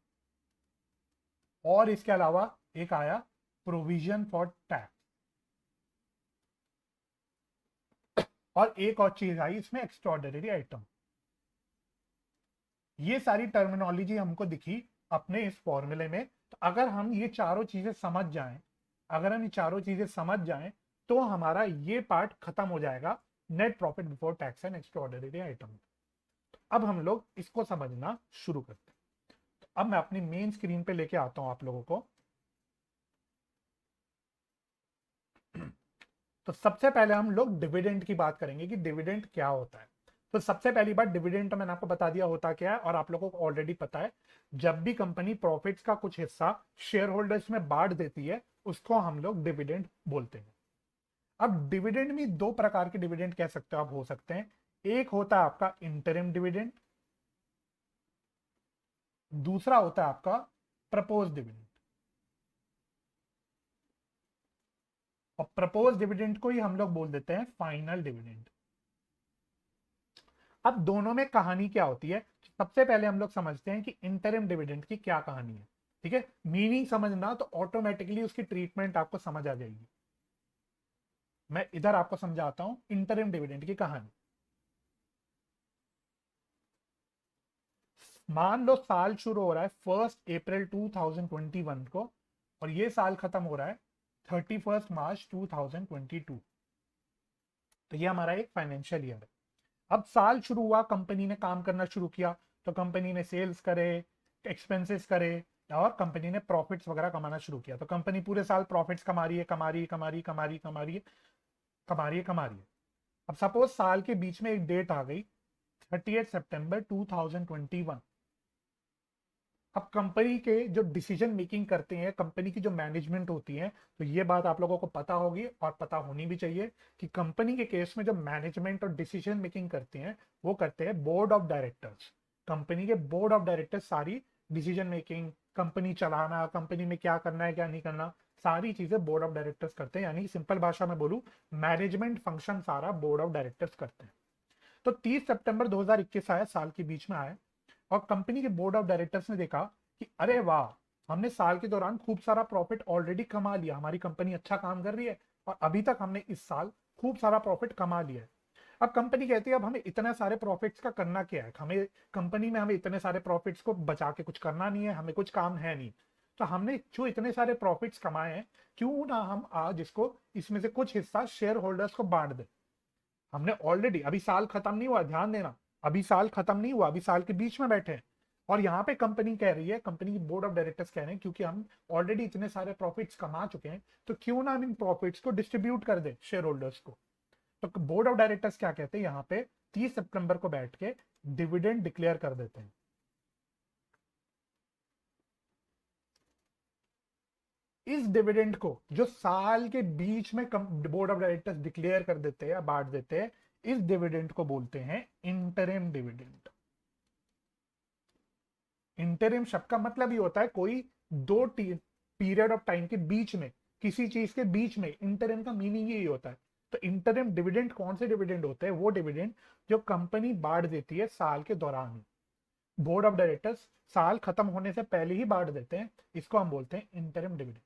और इसके अलावा एक आया प्रोविजन फॉर टैक्स, और एक और चीज आई इसमें एक्स्ट्राऑर्डिनरी आइटम। ये सारी टर्मिनोलॉजी हमको दिखी अपने इस फॉर्मूले में। तो अगर हम ये चारों चीजें समझ जाएं, अगर हम ये चारों चीजें समझ जाएं, तो हमारा ये पार्ट खत्म हो जाएगा net profit before tax and extraordinary item. अब हम लोग इसको समझना शुरू करते हैं। तो अब मैं अपनी मेन स्क्रीन पे लेके आता हूं आप लोगों को। तो सबसे पहले हम लोग डिविडेंड की बात करेंगे कि डिविडेंड क्या होता है। तो सबसे पहली बात, डिविडेंड तो मैंने आपको बता दिया होता क्या है, और आप लोगों को ऑलरेडी पता है। जब भी कंपनी प्रॉफिट्स का कुछ हिस्सा शेयर होल्डर्स में बांट देती है, उसको हम लोग डिविडेंड बोलते हैं। अब डिविडेंड में दो प्रकार के डिविडेंड कह सकते हो आप, हो सकते हैं। एक होता है आपका इंटरिम डिविडेंड, दूसरा होता है आपका प्रपोज डिविडेंड। और प्रपोज डिविडेंड को ही हम लोग बोल देते हैं फाइनल डिविडेंड। अब दोनों में कहानी क्या होती है, सबसे पहले हम लोग समझते हैं कि इंटरिम डिविडेंड की क्या कहानी है। ठीक है, मीनिंग समझना तो ऑटोमेटिकली उसकी ट्रीटमेंट आपको समझ आ जाएगी। मैं इधर आपको समझाता हूं इंटरिम डिविडेंड की कहानी। मान लो साल शुरू हो रहा है 1 अप्रैल 2021 को, और ये साल खत्म हो रहा है 31 मार्च 2022। तो ये हमारा एक फाइनेंशियल ईयर है। अब साल शुरू हुआ, कंपनी ने काम करना शुरू किया, तो कंपनी ने सेल्स करे, एक्सपेंसेस करे, और कंपनी ने प्रॉफिट्स वगैरह कमाना शुरू किया। तो कंपनी पूरे साल प्रॉफिट्स कमा रही है, कमा रही है, कमा रही है, कमा रही है, कमा रही है, कमा रही है, कमा रही है। अब सपोज साल के बीच में एक डेट आ गई 30 सितंबर 2021। अब कंपनी के जो डिसीजन मेकिंग करते हैं, कंपनी की जो मैनेजमेंट होती है, तो ये बात आप लोगों को पता होगी और पता होनी भी चाहिए कि कंपनी के केस में जो मैनेजमेंट और डिसीजन मेकिंग करते हैं वो करते हैं बोर्ड ऑफ डायरेक्टर्स। कंपनी के बोर्ड ऑफ डायरेक्टर्स सारी डिसीजन मेकिंग, कंपनी चलाना, कंपनी में क्या करना है क्या नहीं करना, सारी चीजें बोर्ड ऑफ डायरेक्टर्स करते हैं। यानी सिंपल भाषा में बोलूं, मैनेजमेंट फंक्शन सारा बोर्ड ऑफ डायरेक्टर्स करते हैं। तो 30 सितंबर 2021 आया, साल के बीच में आया, और कंपनी के बोर्ड ऑफ डायरेक्टर्स ने देखा कि अरे वाह, हमने साल के दौरान खूब सारा प्रॉफिट ऑलरेडी कमा लिया, हमारी कंपनी अच्छा काम कर रही है, और अभी तक हमने इस साल खूब सारा प्रॉफिट कमा लिया है। अब कंपनी कहती है अब हमें इतने सारे प्रॉफिट्स का करना क्या है, हमें कंपनी में हमें इतने सारे प्रॉफिट्स को बचा के कुछ करना नहीं है, हमें कुछ काम है नहीं। तो हमने जो इतने सारे प्रॉफिट्स कमाए हैं, क्यों ना हम आज इसको, इसमें से कुछ हिस्सा शेयर होल्डर्स को बांट दें। हमने ऑलरेडी, अभी साल खत्म नहीं हुआ, ध्यान देना, अभी साल खत्म नहीं हुआ, अभी साल के बीच में बैठे हैं। और यहाँ पे कंपनी कह रही है, कंपनी की बोर्ड ऑफ डायरेक्टर्स कह रहे हैं क्योंकि हम ऑलरेडी इतने सारे प्रॉफिट्स कमा चुके हैं, तो क्यों ना हम इन प्रॉफिट्स को डिस्ट्रीब्यूट कर दें शेयर होल्डर्स को। तो बोर्ड ऑफ डायरेक्टर्स क्या कहते हैं यहाँ पे, 30 सितंबर को बैठ के डिविडेंड डिक्लेयर कर देते हैं। इस डिविडेंड को जो साल के बीच में बोर्ड ऑफ डायरेक्टर्स डिक्लेयर कर देते हैं या बांट देते हैं, इस डिविडेंड को बोलते हैं इंटरिम डिविडेंड। इंटरिम शब्द का मतलब ये होता है कोई दो पीरियड ऑफ टाइम के बीच में, किसी चीज के बीच में, इंटरिम का मीनिंग यही होता है। तो इंटरिम डिविडेंड कौन से डिविडेंड होते हैं, वो डिविडेंड जो कंपनी बांट देती है साल के दौरान। बोर्ड ऑफ डायरेक्टर्स साल खत्म होने से पहले ही बांट देते हैं, इसको हम बोलते हैं इंटरिम डिविडेंड।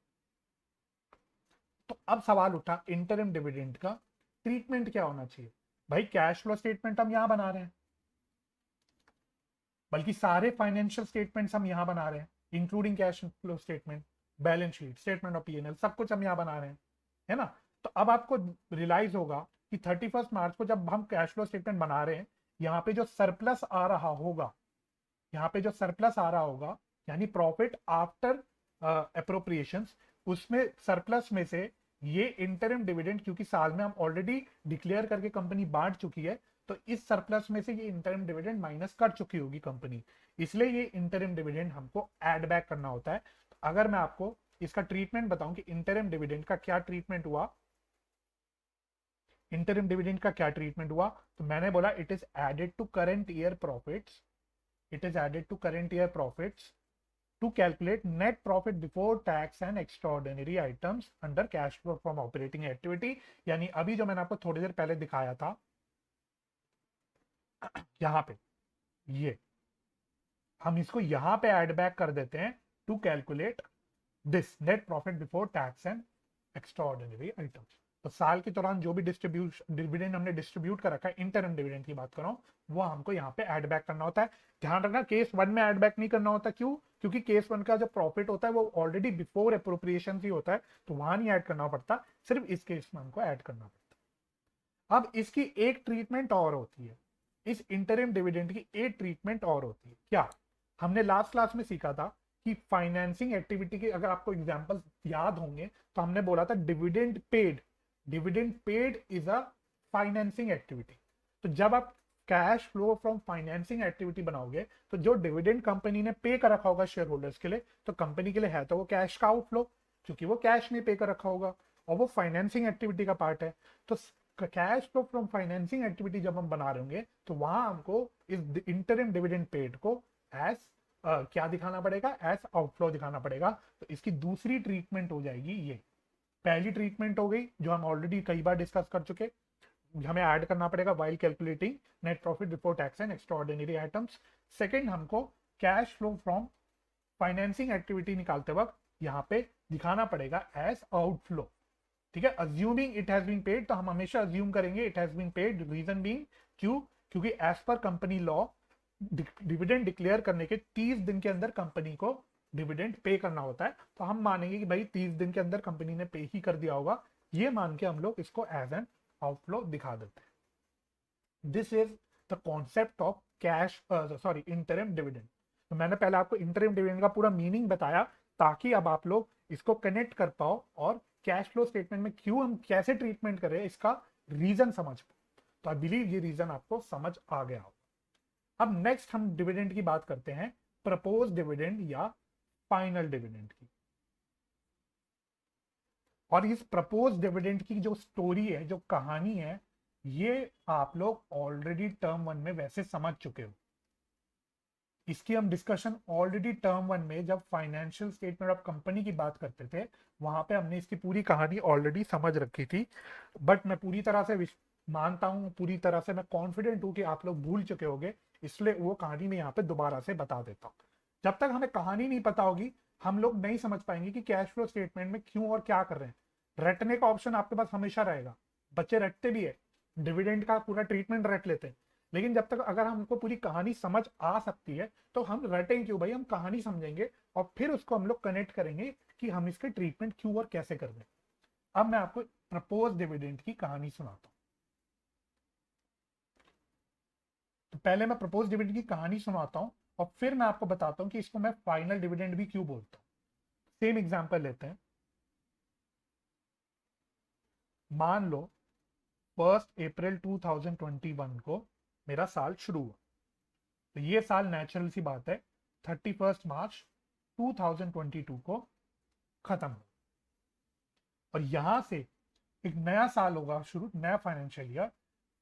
तो अब सवाल उठा इंटरिम डिविडेंड का ट्रीटमेंट क्या होना चाहिए। भाई कैश फ्लो स्टेटमेंट हम यहां बना रहे हैं, बल्कि सारे फाइनेंशियल स्टेटमेंट्स हम यहां बना रहे हैं, including cash flow statement, balance sheet, statement of PNL, सब कुछ हम यहां बना रहे हैं, है ना। तो अब आपको रियलाइज होगा कि 31 मार्च को जब हम कैश फ्लो स्टेटमेंट बना रहे हैं, यहाँ पे जो सरप्लस आ रहा होगा, यहाँ पे जो सरप्लस आ रहा होगा, यानी प्रॉफिट आफ्टर अप्रोप्रिएशंस, उसमें सरप्लस में से ये इंटरिम डिविडेंड, क्योंकि साल में हम ऑलरेडी डिक्लेयर करके कंपनी बांट चुकी है, तो इस सरप्लस में से ये इंटरिम डिविडेंड माइनस कर चुकी होगी कंपनी, इसलिए ये इंटरिम डिविडेंड हमको ऐड बैक करना होता है। तो अगर मैं आपको इसका ट्रीटमेंट बताऊं कि इंटरिम डिविडेंड का क्या ट्रीटमेंट हुआ, इंटरिम डिविडेंड का क्या ट्रीटमेंट हुआ, तो मैंने बोला it is added to current year profits, it is added to current year profits to calculate net profit before tax and extraordinary items under cash flow from operating activity। यानी अभी जो मैंने आपको थोड़ी देर पहले दिखाया था यहां पे, ये हम इसको यहां पे ऐड बैक कर देते हैं to calculate this net profit before tax and extraordinary items. तो साल के दौरान जो भी डिविडेंड हमने डिस्ट्रीब्यूट कर रखा है, इंटरिम डिविडेंड की बात कर रहा हूं, वो हमको यहाँ पे ऐड बैक करना होता है। ध्यान रखना केस 1 में ऐड बैक नहीं करना होता, क्यों, क्योंकि केस 1 का जो प्रॉफिट होता है वो ऑलरेडी बिफोर अप्रोप्रिएशन ही होता है, तो वहां नहीं ऐड करना पड़ता, सिर्फ इस केस में हमको ऐड करना पड़ता। अब इसकी एक ट्रीटमेंट और होती है, इस इंटरिम डिविडेंड की एक ट्रीटमेंट और होती है। क्या, हमने लास्ट क्लास में सीखा था कि फाइनेंसिंग एक्टिविटी के, अगर आपको एग्जांपल याद होंगे, तो हमने बोला था dividend paid, dividend paid is a financing activity. तो जब आप cash flow from financing activity बनाओगे, तो जो डिविडेंड कंपनी ने पे कर रखा होगा शेयर होल्डर्स के लिए, तो कंपनी के लिए है तो वो कैश का आउटफ्लो, क्योंकि वो कैश में पे कर रखा होगा, और वो फाइनेंसिंग एक्टिविटी का पार्ट है। तो cash flow from financing activity जब हम बना रहे होंगे तो वहां हमको इस इंटरिम डिविडेंड पेड को एज क्या दिखाना पड़ेगा, एज आउटफ्लो दिखाना पड़ेगा। तो इसकी दूसरी ट्रीटमेंट हो जाएगी ये। पहली ट्रीटमेंट हो गई जो हम ऑलरेडी कई बार डिस्कस कर चुके, हमें ऐड करना पड़ेगा while calculating net profit before tax and extraordinary items. Second, हमको cash flow from financing activity निकालते वक्त यहाँ पे दिखाना पड़ेगा एज आउटफ्लो। ठीक है, assuming it has been paid, तो हम हमेशा अज्यूम करेंगे it has been paid. Reason being क्यों, क्योंकि as per company law dividend declare करने के 30 दिन के अंदर कंपनी को डिविडेंड पे करना होता है। तो हम मानेंगे कि भाई 30 दिन के अंदर कंपनी ने पे ही कर दिया होगा, ये मान के हम लोग इसको एज एन आउटफ्लो दिखा देते हैं। This is the concept of cash sorry interim dividend. तो मैंने पहले आपको इंटरिम डिविडेंड का पूरा मीनिंग बताया ताकि अब आप लोग इसको कनेक्ट कर पाओ और कैश फ्लो स्टेटमेंट में क्यों हम कैसे ट्रीटमेंट करें इसका रीजन समझ पाओ। तो आई बिलीव ये रीजन आपको समझ आ गया हो। अब नेक्स्ट हम डिविडेंड की बात करते हैं, प्रपोज डिविडेंड या फाइनल डिविडेंड की। और इस प्रपोज डिविडेंड की जो स्टोरी है, जो कहानी है, ये आप लोग ऑलरेडी टर्म 1 में वैसे समझ चुके हो। इसकी हम डिस्कशन ऑलरेडी टर्म 1 में जब फाइनेंशियल स्टेटमेंट ऑफ कंपनी की बात करते थे वहां पे हमने इसकी पूरी कहानी ऑलरेडी समझ रखी थी। बट मैं पूरी तरह से मानता हूं, पूरी तरह से मैं कॉन्फिडेंट हूं कि आप लोग भूल चुके होंगे, इसलिए वो कहानी मैं यहाँ पे दोबारा से बता देता हूँ। जब तक हमें कहानी नहीं पता होगी हम लोग नहीं समझ पाएंगे कि कैश फ्लो स्टेटमेंट में क्यों और क्या कर रहे हैं। रटने का ऑप्शन आपके पास हमेशा रहेगा, बच्चे रटते भी है, डिविडेंड का पूरा ट्रीटमेंट रट लेते हैं। लेकिन जब तक अगर हमको पूरी कहानी समझ आ सकती है तो हम रटें क्यों भाई, हम कहानी समझेंगे और फिर उसको हम लोग कनेक्ट करेंगे कि हम इसके ट्रीटमेंट क्यों और कैसे कर रहे हैं। अब मैं आपको प्रपोज डिविडेंड की कहानी सुनाता हूं। तो पहले मैं प्रपोज डिविडेंड की कहानी सुनाता हूं और फिर मैं आपको बताता हूं कि इसको मैं फाइनल डिविडेंड भी क्यों बोलता हूं। सेम एग्जांपल लेते हैं। मान लो 1 अप्रैल 2021 को मेरा साल शुरू हुआ। तो ये साल नेचुरल सी बात है 31 मार्च 2022 को खत्म हो और यहां से एक नया साल होगा शुरू, नया फाइनेंशियल ईयर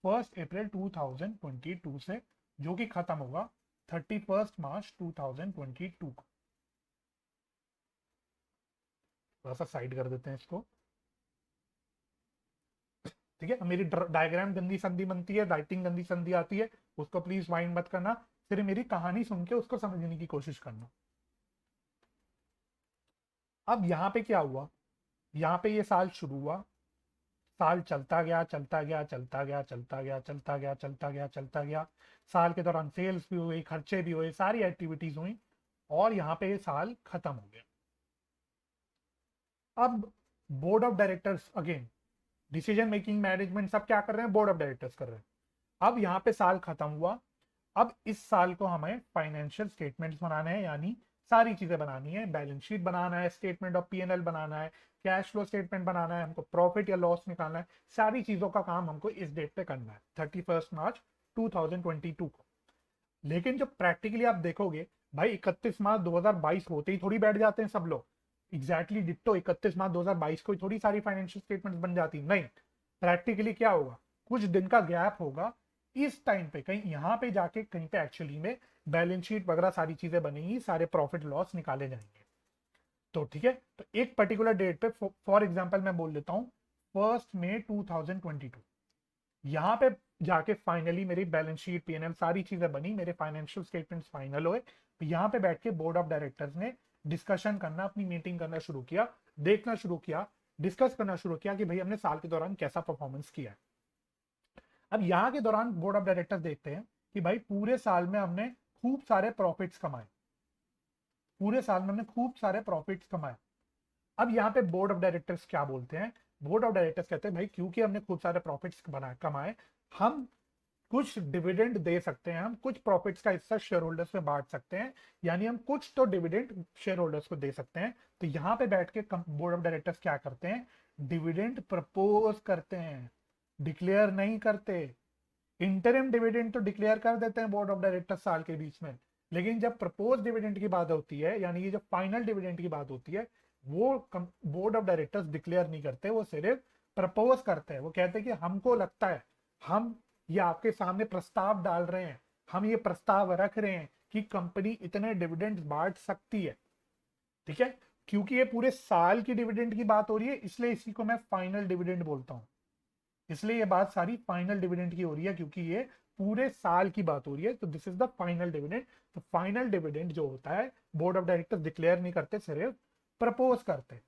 1 अप्रैल 2022 से, जो कि खत्म होगा 31 मार्च 2022 को। थोड़ा सा साइड कर देते हैं इसको। ठीक है, मेरी डायग्राम गंदी संदी बनती है, राइटिंग गंदी संदी आती है, उसको प्लीज माइंड मत करना, सिर्फ मेरी कहानी सुन के उसको समझने की कोशिश करना। अब यहाँ पे क्या हुआ, यहाँ पे ये साल शुरू हुआ, साल चलता गया चलता गया चलता गया चलता गया चलता गया चलता गया चलता गया। साल के दौरान सेल्स भी हुई, खर्चे भी हुए, सारी एक्टिविटीज हुई और यहाँ पे ये साल खत्म हो गया। अब board of directors, again decision making, management सब क्या कर रहे हैं, बोर्ड ऑफ डायरेक्टर्स कर रहे हैं। अब यहाँ पे साल खत्म हुआ, अब इस साल को हमें फाइनेंशियल स्टेटमेंट्स बनाने हैं, यानी सारी चीजें बनानी है, बैलेंस शीट बनाना है, स्टेटमेंट ऑफ पीएनएल बनाना है, कैश फ्लो स्टेटमेंट बनाना है, हमको प्रॉफिट या लॉस निकालना है, सारी चीजों का काम हमको इस डेट पे करना है 31 मार्च 2022 को। लेकिन जो प्रैक्टिकली आप देखोगे भाई 31 मार्च 2022 होते ही थोड़ी बैठ जाते हैं सब लोग, एग्जैक्टली डिट्टो 31 मार्च 2022 को थोड़ी सारी फाइनेंशियल स्टेटमेंट्स बन जाती, नहीं। प्रैक्टिकली क्या होगा, कुछ दिन का गैप होगा, इस टाइम पे कहीं यहाँ पे जाके कहीं पे एक्चुअली में बैलेंस शीट वगैरह सारी चीजें बनेंगी, सारे प्रॉफिट लॉस निकाले जाएंगे। तो ठीक है, तो एक पर्टिकुलर डेट पे फॉर एग्जांपल मैं बोल देता हूँ 1 मई 2022, यहाँ पे जाके फाइनली मेरी बैलेंस शीट पीएनएल सारी चीजें बनी, मेरे फाइनेंशियल स्टेटमेंट्स फाइनल हुए। तो यहाँ पे बैठ के बोर्ड ऑफ डायरेक्टर्स ने डिस्कशन करना, अपनी मीटिंग करना शुरू किया, देखना शुरू किया, डिस्कस करना शुरू किया कि भाई हमने साल के दौरान कैसा परफॉर्मेंस किया है। अब यहाँ के दौरान बोर्ड ऑफ डायरेक्टर्स देखते हैं कि भाई पूरे साल में हमने खूब सारे प्रॉफिट्स कमाए, पूरे साल में हमने खूब सारे प्रॉफिट्स कमाए। अब यहाँ पे बोर्ड ऑफ डायरेक्टर्स क्या बोलते हैं, बोर्ड ऑफ डायरेक्टर्स कहते हैं भाई क्योंकि हमने खूब सारे प्रॉफिट्स कमाए, हम कुछ डिविडेंड दे सकते हैं, हम कुछ प्रॉफिट्स का हिस्सा शेयर होल्डर्स में बांट सकते हैं, यानी हम कुछ तो डिविडेंड शेयर होल्डर्स को दे सकते हैं। तो यहाँ पे बैठ के बोर्ड ऑफ डायरेक्टर्स क्या करते हैं, डिविडेंड प्रपोज करते हैं, डिक्लेयर नहीं करते। इंटरिम डिविडेंड तो डिक्लेयर कर देते हैं बोर्ड ऑफ डायरेक्टर्स साल के बीच में, लेकिन जब प्रपोज डिविडेंड की बात होती है, यानी ये जब फाइनल डिविडेंड की बात होती है, वो बोर्ड ऑफ डायरेक्टर्स डिक्लेयर नहीं करते, वो सिर्फ प्रपोज करते हैं, वो कहते हैं कि हमको लगता है, हम ये आपके सामने प्रस्ताव डाल रहे हैं, हम ये प्रस्ताव रख रहे हैं कि कंपनी इतने डिविडेंड बांट सकती है। ठीक है, क्योंकि ये पूरे साल की डिविडेंड की बात हो रही है, इसलिए इसी को मैं फाइनल डिविडेंड बोलता हूं। इसलिए ये बात सारी फाइनल डिविडेंड की हो रही है, क्योंकि ये पूरे साल की बात हो रही है। तो this is the final dividend. तो फाइनल डिविडेंड जो होता है, बोर्ड ऑफ डायरेक्टर्स डिक्लेयर नहीं करते, सिर्फ प्रपोज करते हैं।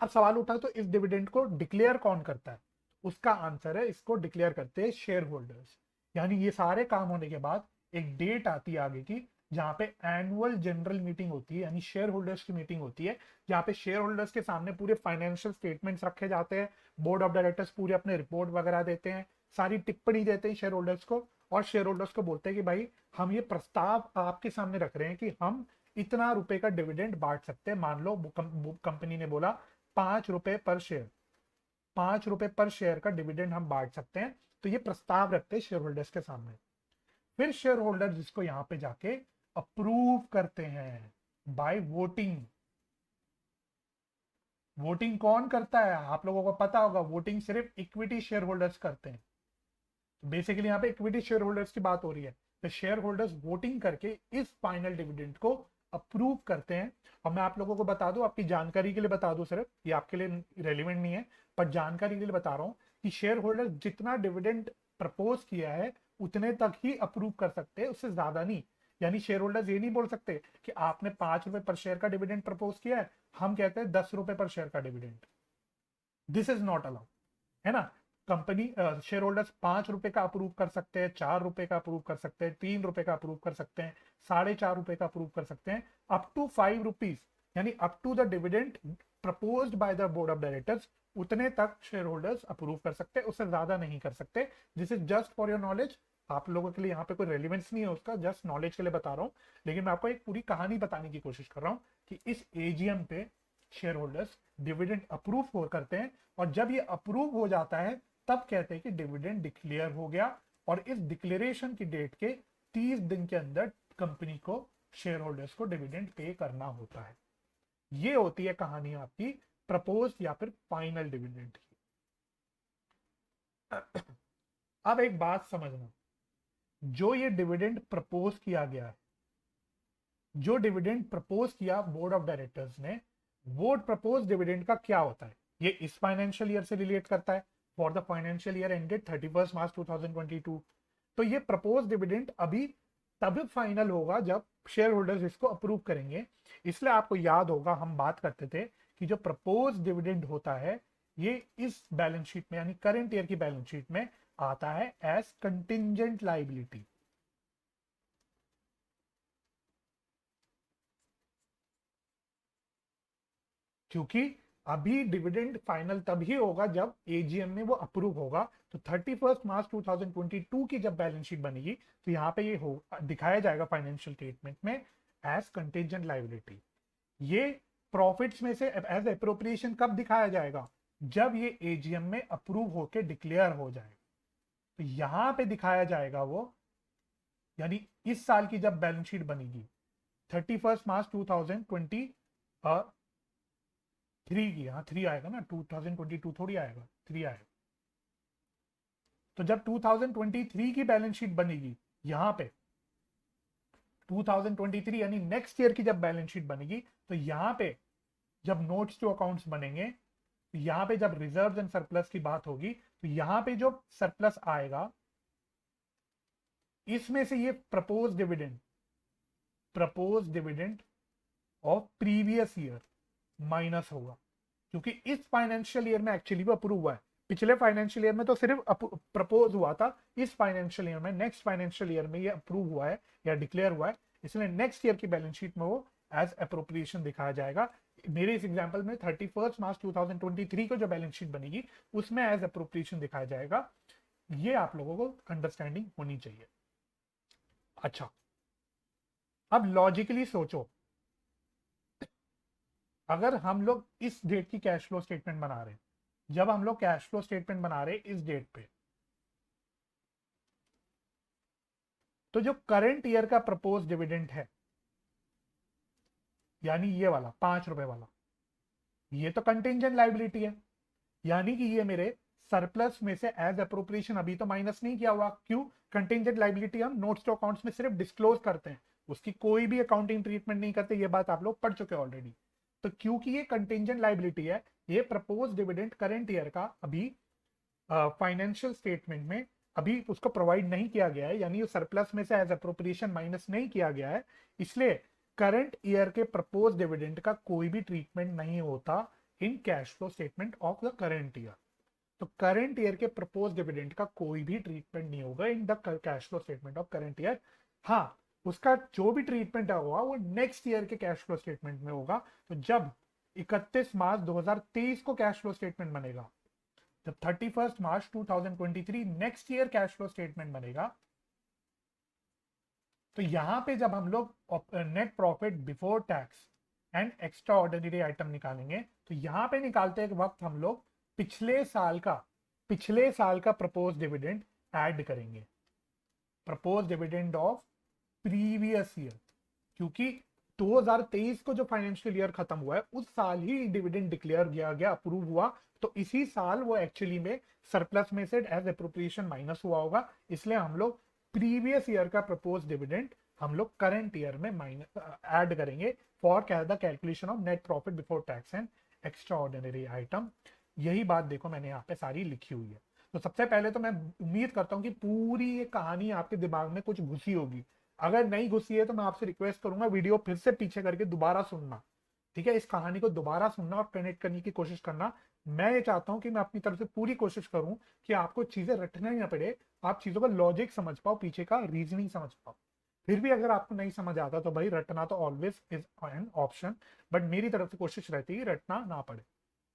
अब सवाल उठा तो इस डिविडेंड को डिक्लेयर कौन करता है? उसका आंसर है, इसको डिक्लेयर करते हैं शेयर होल्डर्स। यानी ये सारे काम होने के बाद एक डेट आती है आगे की, जहां पे एनुअल जनरल मीटिंग होती है, यानी शेयर होल्डर्स की मीटिंग होती है, जहां पे शेयर होल्डर्स के सामने पूरे फाइनेंशियल स्टेटमेंट्स रखे जाते हैं। बोर्ड ऑफ डायरेक्टर्स पूरे अपने रिपोर्ट वगैरह देते हैं, सारी टिप्पणी देते हैं शेयर होल्डर्स को, और शेयर होल्डर्स को बोलते हैं कि भाई हम ये प्रस्ताव आपके सामने रख रहे हैं कि हम इतना रुपए का डिविडेंड बांट सकते हैं। मान लो कंपनी ने बोला 5 रुपए पर शेयर, 5 रुपए पर शेयर का डिविडेंड हम बांट सकते हैं। तो ये प्रस्ताव रखते हैं शेयर होल्डर्स के सामने। फिर शेयर होल्डर्स इसको यहां पे जाके अप्रूव करते हैं बाय वोटिंग। वोटिंग कौन करता है? आप लोगों को पता होगा, वोटिंग सिर्फ इक्विटी शेयर होल्डर्स करते हैं। तो बेसिकली यहाँ पे इक्विटी शेयर होल्डर्स की बात हो रही है। तो शेयर होल्डर्स वोटिंग करके इस फाइनल डिविडेंड को अप्रूव करते हैं। और मैं आप लोगों को बता दूं, आपकी जानकारी के लिए बता दूं, सिर्फ ये आपके लिए रेलिवेंट नहीं है, पर जानकारी के लिए बता रहा हूं कि शेयर होल्डर जितना डिविडेंड प्रपोज किया है उतने तक ही अप्रूव कर सकते हैं, उससे ज्यादा नहीं। यानी शेयर होल्डर्स ये नहीं बोल सकते कि आपने 5 रुपए पर शेयर का डिविडेंड प्रपोज किया है, हम कहते हैं 10 रुपए पर शेयर का dividend. This is not allowed, है ना। कंपनी शेयर होल्डर्स 5 रुपए का अप्रूव कर सकते हैं, 4 रुपए का अप्रूव कर सकते हैं, 3 रुपए का अप्रूव कर सकते हैं, 4.5 रुपए का अप्रूव कर सकते हैं, अप टू 5 रुपीज, यानी up to the dividend proposed by the board of directors, उतने तक शेयर होल्डर्स अप्रूव कर सकते हैं, उससे ज्यादा नहीं कर सकते। This is just for your knowledge. आप लोगों के लिए यहाँ पे कोई रेलिवेंस नहीं है उसका, जस्ट नॉलेज के लिए बता रहा हूँ। लेकिन मैं आपको एक पूरी कहानी बताने की कोशिश कर रहा हूँ कि इस एजीएम पे शेयर होल्डर्स डिविडेंड अप्रूव करते हैं, और जब ये अप्रूव हो जाता है तब कहते हैं कि डिविडेंड डिक्लेयर हो गया। और इस डिक्लेरेशन की डेट के 30 दिन के अंदर कंपनी को शेयर होल्डर्स को डिविडेंड पे करना होता है। ये होती है कहानी आपकी प्रपोज या फिर फाइनल डिविडेंड की। अब एक बात समझना, जो ये डिविडेंड प्रपोज किया गया है, जो डिविडेंड प्रपोज किया बोर्ड ऑफ डायरेक्टर्स ने, वो प्रपोज डिविडेंड का क्या होता है? ये इस फाइनेंशियल ईयर से रिलेट करता है, for the financial year ended 31 मार्च 2022। तो ये प्रपोज डिविडेंड अभी तब फाइनल होगा जब शेयर होल्डर्स इसको अप्रूव करेंगे। इसलिए आपको याद होगा, हम बात करते थे कि जो प्रपोज डिविडेंड होता है, ये इस बैलेंस शीट में, यानी करंट ईयर की बैलेंस शीट में आता है एज कंटिंजेंट लाइबिलिटी। क्योंकि अभी डिविडेंड फाइनल तभी होगा जब एजीएम में वो अप्रूव होगा। तो 31 मार्च 2022 की जब बैलेंस शीट बनेगी, तो यहाँ पे ये हो दिखाया जाएगा फाइनेंशियल स्टेटमेंट में एज कंटेंजेंट लाइबिलिटी। ये प्रॉफिट्स में से एज अप्रोप्रिएशन कब दिखाया जाएगा? जब ये एजीएम में अप्रूव होकर डिक्लेयर हो जाएगा, तो यहां पे दिखाया जाएगा वो। यानी इस साल की जब बैलेंस शीट बनेगी 31 मार्च 2023 की, हाँ 3 आएगा ना, 2022 थोड़ी आएगा, 3 आएगा। तो जब 2023 की बैलेंस शीट बनेगी, यहां पे 2023 यानी नेक्स्ट ईयर की जब बैलेंस शीट बनेगी, तो यहां पे जब नोट्स टू अकाउंट्स बनेंगे, तो यहां पे जब रिजर्व्स एंड सरप्लस की बात होगी, तो यहां पे जो सरप्लस आएगा, इसमें से ये propose dividend of previous year minus होगा। क्योंकि इस फाइनेंशियल ईयर में एक्चुअली वो अप्रूव हुआ है, पिछले फाइनेंशियल ईयर में तो सिर्फ प्रपोज हुआ था, इस फाइनेंशियल ईयर में, नेक्स्ट फाइनेंशियल ईयर में ये अप्रूव हुआ है या डिक्लेयर हुआ है। इसलिए नेक्स्ट ईयर की बैलेंस शीट में वो एज अप्रोप्रिएशन दिखाया जाएगा। मेरे इस एग्जांपल में 31 मार्च 2023 को जो बैलेंस शीट बनेगी, उसमें एज अप्रोप्रिएशन दिखाया जाएगा। ये आप लोगों को अंडरस्टैंडिंग होनी चाहिए। अच्छा, अब लॉजिकली सोचो, अगर हम लोग इस डेट की कैश फ्लो स्टेटमेंट बना रहे हैं, जब हम लोग कैश फ्लो स्टेटमेंट बना रहे हैं इस डेट पे, तो जो करंट ईयर का प्रपोज डिविडेंड है, यानी ये वाला 5 रुपए वाला, ये तो कंटिंजेंट लाइबिलिटी है। यानी कि ये मेरे सरप्लस में से एज अप्रोप्रिएशन अभी तो माइनस नहीं किया हुआ। क्यों? कंटिंजेंट लाइबिलिटी हम नोट्स टू अकाउंट्स में सिर्फ डिस्क्लोज करते हैं, उसकी कोई भी अकाउंटिंग ट्रीटमेंट नहीं करते, ये बात आप लोग पढ़ चुके ऑलरेडी। तो क्योंकि ये कंटिंजेंट लाइबिलिटी है, ये प्रपोज डिविडेंड करंट ईयर का अभी फाइनेंशियल स्टेटमेंट में अभी उसको प्रोवाइड नहीं किया गया है, यानी सरप्लस में से एज अप्रोप्रिएशन माइनस नहीं किया गया है, इसलिए करंट ईयर के प्रपोज डिविडेंड का कोई भी ट्रीटमेंट नहीं होता इन cash flow statement of the current year. तो करंट ईयर के प्रपोज डिविडेंड का कोई भी ट्रीटमेंट नहीं होगा in the cash flow statement of current year. हाँ, उसका जो भी ट्रीटमेंट होगा वो नेक्स्ट ईयर के कैश फ्लो स्टेटमेंट में होगा। तो जब 31 मार्च 2023 को कैश फ्लो स्टेटमेंट बनेगा, जब 31 मार्च 2023 next year cash flow statement बनेगा, तो यहां पे जब हम लोग net profit before tax and extra ordinary item निकालेंगे, तो यहां पे निकालते वक्त हम लोग पिछले साल का प्रपोज डिविडेंड ऐड करेंगे, propose dividend of previous year, क्योंकि 2023 को जो फाइनेंशियल ईयर खत्म हुआ है उस साल ही डिविडेंड डिक्लेयर किया गया, अप्रूव हुआ, तो इसी साल वो एक्चुअली में सरप्लस में से एज अप्रोप्रिएशन माइनस हुआ होगा, इसलिए हम लोग प्रीवियस ईयर का प्रपोज डिविडेंड हम लोग करंट ईयर में माइनस ऐड करेंगे for the calculation of net profit before tax and extra ordinary item. यही बात देखो मैंने यहाँ पे सारी लिखी हुई है। तो सबसे पहले तो मैं उम्मीद करता हूँ कि पूरी ये कहानी आपके दिमाग में कुछ घुसी होगी। अगर नहीं घुसी है तो मैं आपसे रिक्वेस्ट करूंगा वीडियो फिर से पीछे करके दोबारा सुनना, ठीक है? इस कहानी को दोबारा सुनना और कनेक्ट करने की कोशिश करना। मैं ये चाहता हूं कि मैं अपनी तरफ से पूरी कोशिश करूं कि आपको चीजें रटना ही ना पड़े, आप चीजों का लॉजिक समझ पाओ, पीछे का रीजनिंग समझ पाओ। फिर भी अगर आपको नहीं समझ आता तो भाई रटना तो always is an option, but मेरी तरफ से कोशिश रहती है रटना ना पड़े,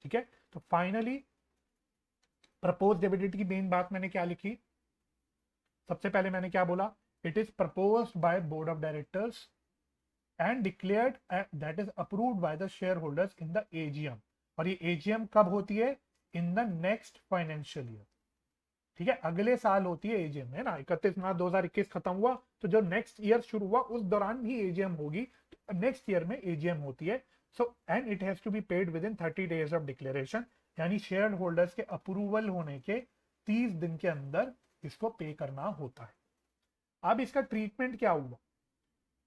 ठीक है? तो फाइनली प्रपोज डिविडेंड की मेन बात मैंने क्या लिखी? सबसे पहले मैंने क्या बोला? It is proposed by board of directors and declared that is approved by the shareholders in the AGM। और ये AGM कब होती है? In the next financial year, ठीक है? अगले साल होती है AGM, है ना? 31 मार्च 2021 खत्म हुआ, तो जो नेक्स्ट ईयर शुरू हुआ उस दौरान ही AGM होगी, नेक्स्ट ईयर में AGM होती है। So and it has to be paid within 30 days of declaration, यानी शेयर होल्डर्स के अप्रूवल होने के 30 दिन के अंदर इसको पे करना होता है। अब इसका ट्रीटमेंट क्या हुआ?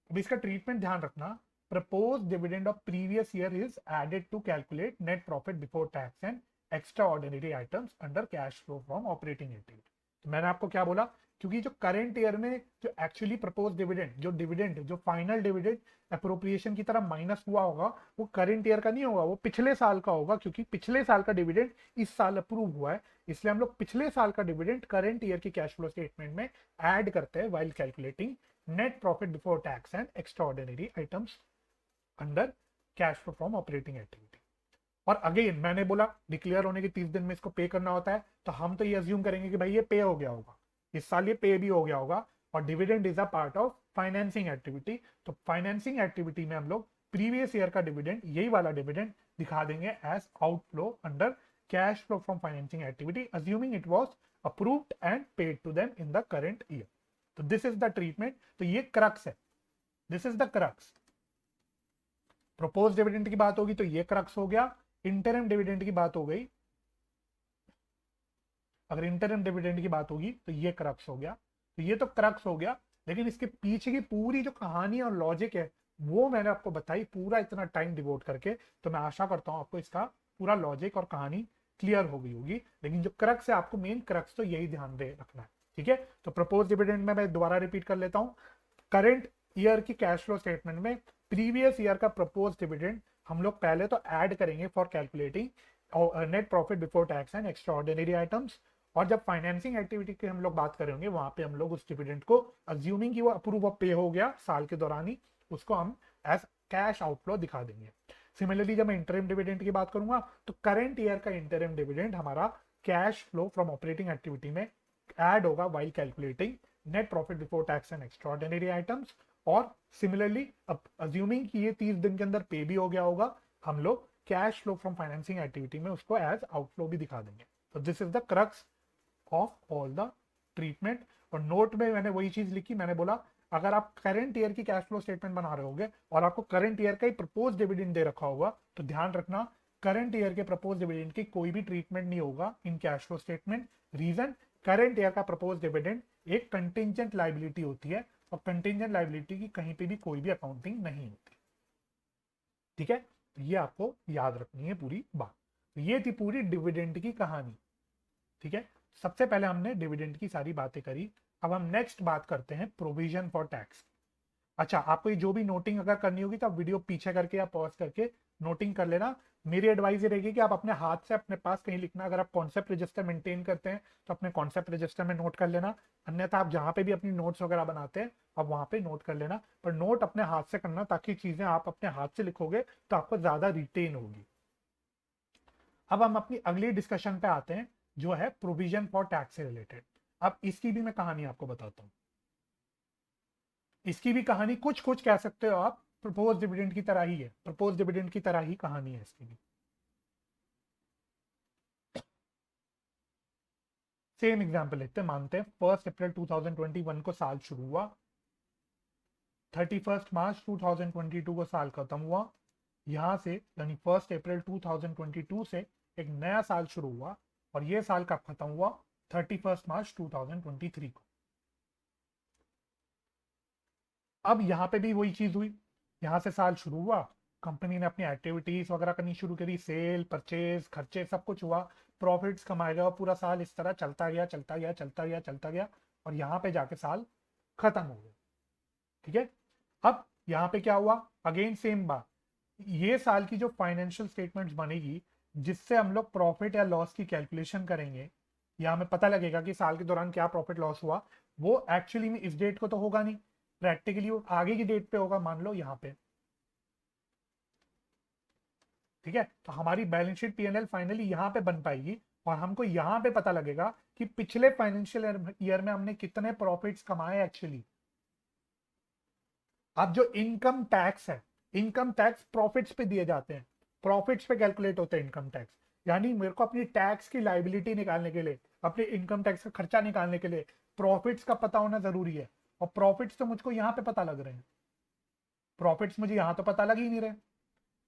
अब इसका ट्रीटमेंट ध्यान रखना। Propose dividend of previous year is added to calculate net profit before tax and extra ordinary items under cash flow from operating activity. तो मैंने आपको क्या बोला? क्योंकि जो करंट ईयर में जो एक्चुअली प्रपोज डिविडेंड, जो फाइनल डिविडेंड अप्रोप्रिएशन की तरह माइनस हुआ होगा, वो करंट ईयर का नहीं होगा, वो पिछले साल का होगा, क्योंकि पिछले साल का डिविडेंड इस साल अप्रूव हुआ है, इसलिए हम लोग पिछले साल का डिविडेंड करंट ईयर की कैश फ्लो स्टेटमेंट में ऐड करते हैं while calculating net profit before tax and extraordinary items under cash flow from operating activity। और अगेन मैंने बोला डिक्लेयर होने के 30 दिन में इसको पे करना होता है, तो हम तो ये अज्यूम करेंगे कि भाई ये पे हो गया होगा, इस साल ये पे भी हो गया होगा, और dividend is a part of financing activity. तो फाइनेंसिंग एक्टिविटी में हम लोग प्रीवियस ईयर का डिविडेंड, यही वाला डिविडेंड दिखा देंगे as outflow under cash flow from financing activity, assuming it was approved and paid to them in the current year. तो दिस इज द ट्रीटमेंट। तो ये क्रक्स है, this is the crux. Propose dividend की बात होगी तो ये crux हो गया, इंटरिम डिविडेंड की बात हो गई, अगर इंटरिम डिविडेंड की बात होगी तो ये क्रक्स हो गया। तो ये तो क्रक्स हो गया, लेकिन इसके पीछे की पूरी जो कहानी और लॉजिक है वो मैंने आपको बताई पूरा इतना टाइम डिवोट करके। तो मैं आशा करता हूं आपको इसका पूरा लॉजिक और कहानी क्लियर हो गई होगी, लेकिन जो क्रक्स है, आपको मेन क्रक्स तो यही ध्यान दे रखना है, ठीक है? तो प्रपोज डिविडेंड में मैं दोबारा रिपीट कर लेता हूं। करंट ईयर की कैश फ्लो स्टेटमेंट में प्रीवियस ईयर का प्रपोज डिविडेंड हम लोग पहले तो ऐड करेंगे for calculating net profit before tax and extra ordinary items. और जब फाइनेंसिंग एक्टिविटी की हम लोग बात करेंगे, वहां पे हम लोग उस डिविडेंड को अज्यूमिंग कि वो अप्रूव ऑफ पे हो गया साल के दौरान ही, उसको हम एज कैश आउटफ्लो दिखा देंगे। सिमिलरली जब मैं इंटरिम डिविडेंड की बात करूंगा तो करंट ईयर का इंटरिम डिविडेंड हमारा cash flow from operating activity में ऐड होगा while calculating net profit before tax and extraordinary items. और सिमिलरली अज्यूमिंग कि ये 30 दिन के अंदर पे भी हो गया होगा, हम लोग cash flow from financing activity में उसको एज आउटफ्लो भी दिखा देंगे। तो this is the crux of all the treatment. और नोट में मैंने वही चीज लिखी, मैंने बोला अगर आप करंट ईयर की कैश फ्लो स्टेटमेंट बना रहे होगे और आपको करंट ईयर का ही प्रपोज डिविडेंड दे रखा होगा, तो ध्यान रखना करंट ईयर के प्रपोज डिविडेंड की कोई भी ट्रीटमेंट नहीं होगा in cash flow statement. Reason, current year का प्रपोज डिविडेंड एक कंटिंजेंट लाइबिलिटी होती है और कंटिंजेंट लाइबिलिटी की कहीं पे भी कोई भी अकाउंटिंग नहीं होती। ठीक है, तो ये आपको याद रखनी है पूरी बात। तो ये थी पूरी डिविडेंड की कहानी। ठीक है, सबसे पहले हमने डिविडेंड की सारी बातें करी। अब हम नेक्स्ट बात करते हैं प्रोविजन फॉर टैक्स। अच्छा, आपको ये जो भी नोटिंग अगर करनी होगी तो आप वीडियो पीछे करके या पॉज करके नोटिंग कर लेना। मेरी एडवाइस ये रहेगी कि आप अपने हाथ से अपने पास कहीं लिखना। अगर आप कॉन्सेप्ट रजिस्टर मेंटेन करते हैं तो अपने कॉन्सेप्ट रजिस्टर में नोट कर लेना, अन्यथा आप जहां पे भी अपनी नोट्स वगैरह बनाते हैं आप वहां पे नोट कर लेना। पर नोट अपने हाथ से करना, ताकि चीजें आप अपने हाथ से लिखोगे तो आपको ज्यादा रिटेन होगी। अब हम अपनी अगली डिस्कशन पे आते हैं, जो है प्रोविजन फॉर टैक्स से रिलेटेड। अब इसकी भी मैं कहानी आपको बताता हूँ। इसकी भी कहानी कुछ कुछ कह सकते हो आप प्रपोज डिविडेंड की तरह ही है, प्रपोज डिविडेंड की तरह ही कहानी है इसकी भी। सेम एग्जांपल लेते हैं, मानते हैं 1 अप्रैल 2021 को साल शुरू हुआ, 31 मार्च 2022 को साल खत्म हुआ। यहां से यानी 1 अप्रैल 2022 से एक नया साल शुरू हुआ और यह साल कब खत्म हुआ? 31 मार्च 2023 को। अब यहां पे भी वही चीज हुई, यहां से साल शुरू हुआ, कंपनी ने अपनी एक्टिविटीज वगैरह करनी शुरू करी, सेल परचेज खर्चे सब कुछ हुआ, प्रॉफिट्स कमाए गए और पूरा साल इस तरह चलता गया चलता गया चलता गया चलता गया और यहाँ पे जाके साल खत्म हो गया। ठीक है, अब यहाँ पे क्या हुआ? अगेन सेम बात, ये साल की जो फाइनेंशियल स्टेटमेंट्स बनेगी जिससे हम लोग प्रॉफिट या लॉस की कैलकुलेशन करेंगे, या हमें पता लगेगा कि साल के दौरान क्या प्रॉफिट लॉस हुआ, वो एक्चुअली में इस डेट को तो होगा नहीं, प्रैक्टिकली वो आगे की डेट पे होगा, मान लो यहाँ पे। ठीक है, तो हमारी बैलेंस शीट पीएनएल फाइनली यहाँ पे बन पाएगी और हमको यहाँ पे पता लगेगा कि पिछले फाइनेंशियल ईयर में हमने कितने प्रॉफिट्स कमाए एक्चुअली। अब जो इनकम टैक्स है, इनकम टैक्स प्रॉफिट्स पे दिए जाते हैं, प्रॉफिट्स पे कैलकुलेट होते हैं इनकम टैक्स। यानी मेरे को अपनी टैक्स की लाइबिलिटी निकालने के लिए, अपने इनकम टैक्स का खर्चा निकालने के लिए प्रॉफिट्स का पता होना जरूरी है। और प्रॉफिट्स तो मुझको यहाँ पे पता लग रहे हैं, प्रॉफिट्स मुझे यहाँ तो पता लग ही नहीं रहे।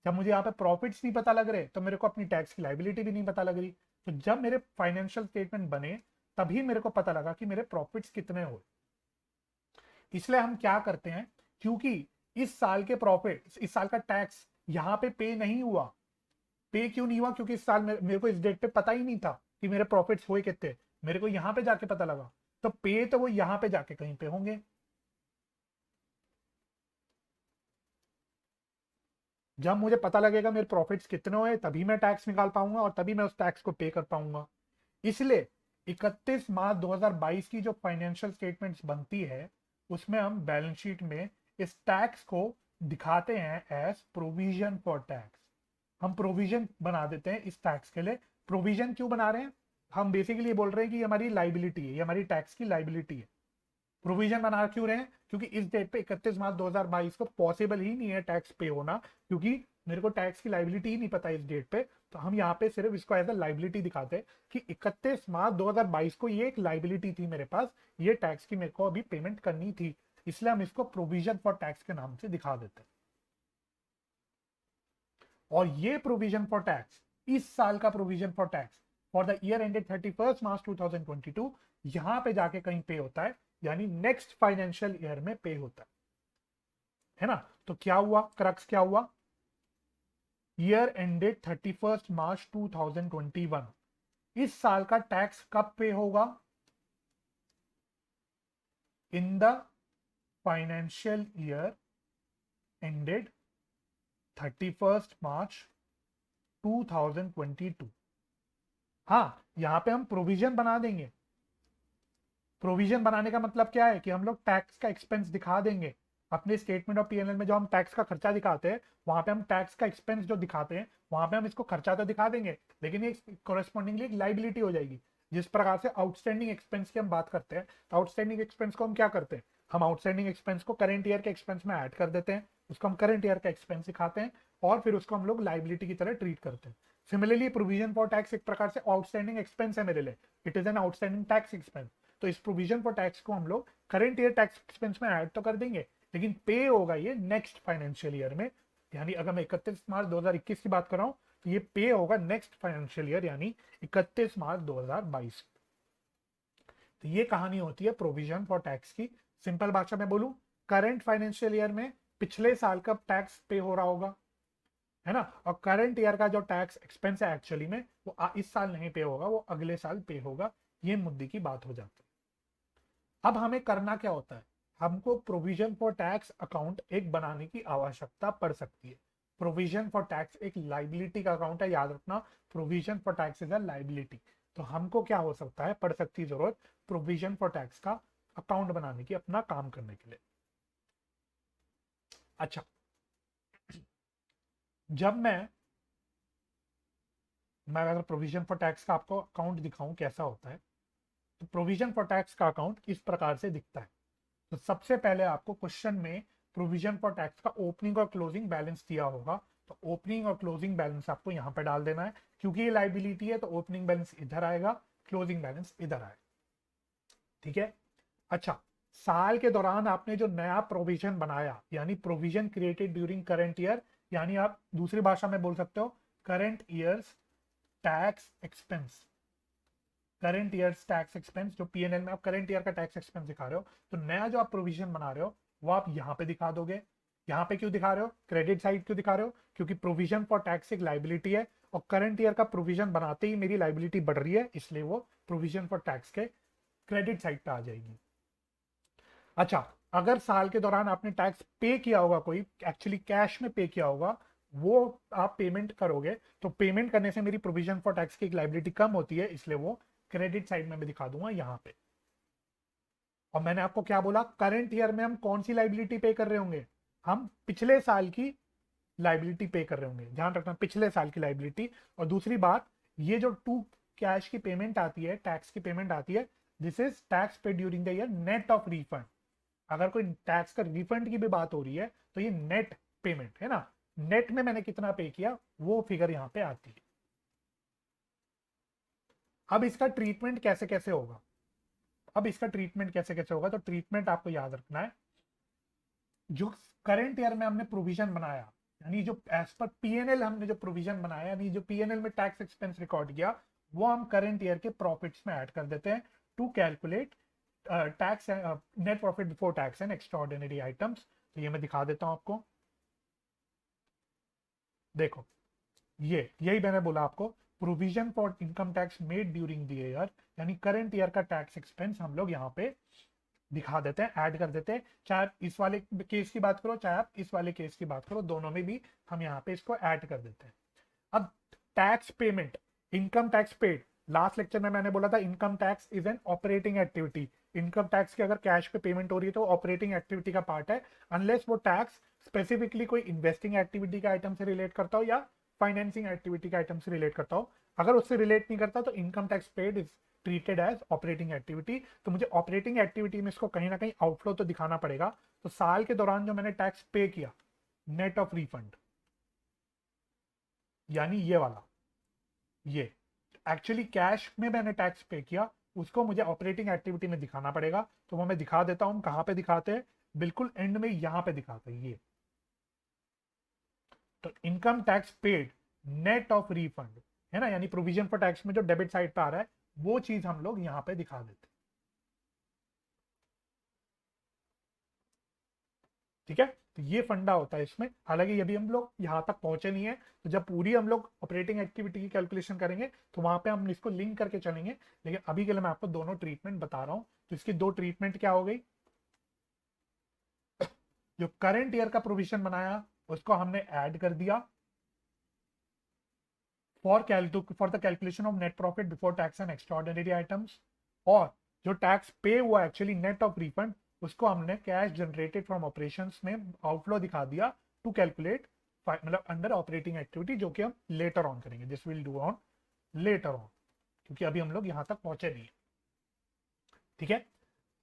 जब मुझे यहाँ पे प्रॉफिट्स नहीं पता लग रहे तो मेरे को अपनी टैक्स की लाइबिलिटी भी नहीं पता लग रही। तो जब मेरे फाइनेंशियल स्टेटमेंट बने तभी मेरे को पता लगा कि मेरे प्रॉफिट्स कितने हुए। इसलिए हम क्या करते हैं, क्योंकि इस साल के प्रॉफिट, इस साल का टैक्स यहाँ पे नहीं हुआ। पे क्यों नहीं हुआ? क्योंकि इस साल मेरे को इस डेट पे पता ही नहीं था कि मेरे प्रॉफिट्स हुए कितने, मेरे को यहाँ पे जाके पता लगा। तो पे तो वो यहाँ पे जाके कहीं पे होंगे। जब मुझे पता लगेगा मेरे प्रॉफिट्स कितने हुए तभी मैं टैक्स निकाल पाऊंगा और तभी मैं उस टैक्स को पे कर पाऊंगा। इसलिए 31 मार्च 2022 की जो फाइनेंशियल स्टेटमेंट्स बनती है उसमें हम बैलेंस शीट में इस टैक्स को दिखाते हैं एज प्रोविजन फॉर टैक्स। हम प्रोविजन बना देते हैं इस टैक्स के लिए। प्रोविजन क्यों बना रहे हैं? हम बेसिकली ये बोल रहे हैं कि हमारी लाइबिलिटी है, ये हमारी टैक्स की लाइबिलिटी है। प्रोविजन बना क्यों रहे हैं? क्योंकि इस डेट पे 31 मार्च 2022 को पॉसिबल ही नहीं है टैक्स पे होना, क्योंकि मेरे को टैक्स की लाइबिलिटी ही नहीं पता इस डेट पे। तो हम यहाँ पे सिर्फ इसको एज अ लाइबिलिटी दिखाते हैं कि 31 मार्च 2022 को ये एक लाइबिलिटी थी मेरे पास, ये टैक्स की मेरे को अभी पेमेंट करनी थी, इसलिए हम इसको प्रोविजन फॉर टैक्स के नाम से दिखा देते हैं। और ये प्रोविजन फॉर टैक्स, इस साल का provision for tax for the year ended 31 मार्च 2022 यहां पे जाके कहीं पे होता है, यानी नेक्स्ट फाइनेंशियल ईयर में पे होता है ना। तो क्या हुआ, क्रक्स क्या हुआ? ईयर एंडेड 31 मार्च 2021, इस साल का टैक्स कब पे होगा? In the financial year ended 31 मार्च 2022। हाँ, यहां पे हम प्रोविजन बना देंगे। प्रोविजन बनाने का मतलब क्या है कि हम लोग टैक्स का एक्सपेंस दिखा देंगे अपने स्टेटमेंट ऑफ पीएनएल में। जो हम टैक्स का खर्चा दिखाते हैं वहां पे हम टैक्स का एक्सपेंस जो दिखाते हैं वहां पे हम इसको खर्चा तो दिखा देंगे, लेकिन ये कोरेस्पॉन्डिंगली एक लाइबिलिटी हो जाएगी। जिस प्रकार से आउटस्टैंडिंग एक्सपेंस की हम बात करते हैं, तो आउटस्टैंडिंग एक्सपेंस को हम क्या करते हैं, हम आउटस्टैंडिंग एक्सपेंस को करंट ईयर के एक्सपेंस में ऐड कर देते हैं, उसको हम करंट ईयर का एक्सपेंस दिखाते हैं और फिर उसको हम लोग लाइबिलिटी की तरह ट्रीट करते हैं। सिमिलरली प्रोविजन फॉर टैक्स एक प्रकार से आउटस्टैंडिंग एक्सपेंस है मेरे लिए, it is an outstanding tax expense. तो इस प्रोविजन फॉर टैक्स को हम लोग करंट ईयर टैक्स एक्सपेंस में ऐड तो कर देंगे, लेकिन पे होगा ये नेक्स्ट फाइनेंशियल ईयर में। यानी अगर मैं 31 मार्च 2021 की बात कर रहा हूँ तो ये पे होगा नेक्स्ट फाइनेंशियल ईयर यानी 31 मार्च 2022। तो ये कहानी होती है प्रोविजन फॉर टैक्स की। सिंपल भाषा में बोलूं, करंट फाइनेंशियल ईयर में पिछले साल का टैक्स पे हो रहा होगा, है ना, और करंट ईयर का जो टैक्स एक्सपेंस है एक्चुअली में वो इस साल नहीं पे होगा, वो अगले साल पे होगा। ये मुद्दे की बात हो जाती है। अब हमें करना क्या होता है, हमको प्रोविजन फॉर टैक्स अकाउंट एक बनाने की आवश्यकता पड़ सकती है। प्रोविजन फॉर टैक्स एक लाइबिलिटी का अकाउंट है, याद रखना, provision for tax is a liability. तो हमको क्या हो सकता है, पड़ सकती है जरूरत प्रोविजन फॉर टैक्स का अकाउंट बनाने की, अपना काम करने के लिए। अच्छा, जब मैं अगर प्रोविजन फॉर टैक्स का आपको अकाउंट दिखाऊं कैसा होता है, तो प्रोविजन फॉर टैक्स का अकाउंट इस प्रकार से दिखता है। तो सबसे पहले आपको क्वेश्चन में प्रोविजन फॉर टैक्स का ओपनिंग और क्लोजिंग बैलेंस दिया होगा। तो ओपनिंग और क्लोजिंग बैलेंस आपको यहाँ पे डाल देना है, क्योंकि ये लाइबिलिटी है तो ओपनिंग बैलेंस इधर आएगा, क्लोजिंग बैलेंस इधर आएगा। ठीक है। अच्छा, साल के दौरान आपने जो नया प्रोविजन बनाया, यानी provision created during current year, यानी आप दूसरी भाषा में बोल सकते हो current years tax expense. Current years tax expense, जो पीएनएल में आप करंट ईयर का टैक्स एक्सपेंस दिखा रहे हो, तो नया जो आप प्रोविजन बना रहे हो वो आप यहाँ पे दिखा दोगे। यहाँ पे क्यों दिखा रहे हो, क्रेडिट साइड क्यों दिखा रहे हो, क्योंकि प्रोविजन फॉर टैक्स एक लाइबिलिटी है और करंट ईयर का प्रोविजन बनाते ही मेरी लाइबिलिटी बढ़ रही है, इसलिए वो प्रोविजन फॉर टैक्स के क्रेडिट साइड पे आ जाएगी। अच्छा, अगर साल के दौरान आपने टैक्स पे किया होगा, कोई एक्चुअली कैश में पे किया होगा, वो आप पेमेंट करोगे, तो पेमेंट करने से मेरी प्रोविजन फॉर टैक्स की एक लाइबिलिटी कम होती है, इसलिए वो क्रेडिट साइड में मैं दिखा दूंगा यहाँ पे। और मैंने आपको क्या बोला, करंट ईयर में हम कौन सी लाइबिलिटी पे कर रहे होंगे, हम पिछले साल की लाइबिलिटी पे कर रहे होंगे, ध्यान रखना पिछले साल की लाइबिलिटी। और दूसरी बात, ये जो टू कैश की पेमेंट आती है, टैक्स की पेमेंट आती है, दिस इज टैक्स पे during the year net of refund. अगर कोई टैक्स का रिफंड की भी बात हो रही है तो ये नेट पेमेंट है ना, नेट में मैंने कितना पे किया वो फिगर यहाँ पे आती है। अब इसका ट्रीटमेंट कैसे कैसे होगा, तो ट्रीटमेंट आपको याद रखना है, जो करंट ईयर में हमने प्रोविजन बनाया, यानी जो एज पर पीएनएल हमने जो प्रोविजन बनाया, यानी जो पीएनएल में टैक्स एक्सपेंस रिकॉर्ड किया, वो हम करंट ईयर के प्रॉफिट्स में ऐड कर देते हैं to calculate tax net profit before tax and extraordinary items. तो ये मैं दिखा देता हूं आपको, देखो ये यही मैंने बोला आपको, provision for income tax made during the year, यानी करंट ईयर का टैक्स एक्सपेंस हम लोग यहाँ पे दिखा देते हैं, ऐड कर देते हैं। चाहे आप इस वाले केस की बात करो, चाहे आप इस वाले केस की बात करो, दोनों में भी हम यहाँ पे इसको ऐड कर देते हैं। अब tax payment, income tax paid, last lecture में मैंने बोला था income tax is an operating activity. Income tax की अगर कैश पे पेमेंट हो रही है तो ऑपरेटिंग एक्टिविटी का पार्ट है, अनलेस वो टैक्स स्पेसिफिकली कोई इन्वेस्टिंग एक्टिविटी के आइटम से रिलेट करता हो या फाइनेंसिंग एक्टिविटी के आइटम से रिलेट करता हो। अगर उससे रिलेट नहीं करता तो income tax paid is treated as operating activity. तो मुझे ऑपरेटिंग एक्टिविटी में इसको कहीं ना कहीं आउटफ्लो तो दिखाना पड़ेगा। तो साल के दौरान जो मैंने टैक्स पे किया नेट ऑफ रिफंड, यानी ये वाला, ये एक्चुअली कैश में मैंने टैक्स पे किया, उसको मुझे ऑपरेटिंग एक्टिविटी में दिखाना पड़ेगा। तो वो मैं दिखा देता हूं, कहां पे दिखाते हैं, बिल्कुल एंड में यहां पे दिखाते हैं ये। तो income tax paid net of refund है ना, यानी प्रोविजन फॉर टैक्स में जो डेबिट साइड पे आ रहा है वो चीज हम लोग यहां पे दिखा देते हैं। ठीक है, तो ये फंडा होता है इसमें। हालांकि अभी हम लोग यहाँ तक पहुंचे नहीं है, तो जब पूरी हम लोग ऑपरेटिंग एक्टिविटी की कैलकुलेशन करेंगे तो वहां पे हम इसको लिंक करके चलेंगे। लेकिन अभी के लिए मैं आपको दोनों ट्रीटमेंट बता रहा हूँ। तो इसकी दो ट्रीटमेंट क्या हो गई, जो करंट ईयर का प्रोविजन बनाया उसको हमने ऐड कर दिया for the calculation of net profit before tax and extraordinary items. और जो टैक्स पे हुआ एक्चुअली नेट ऑफ रिफंड, उसको हमने कैश जनरेटेड फ्रॉम ऑपरेशंस में आउटफ्लो दिखा दिया टू कैलकुलेट, मतलब अंडर ऑपरेटिंग एक्टिविटी, जो कि हम लेटर ऑन करेंगे, this will do on later on, क्योंकि अभी हम लोग यहां तक पहुंचे नहीं है। ठीक है,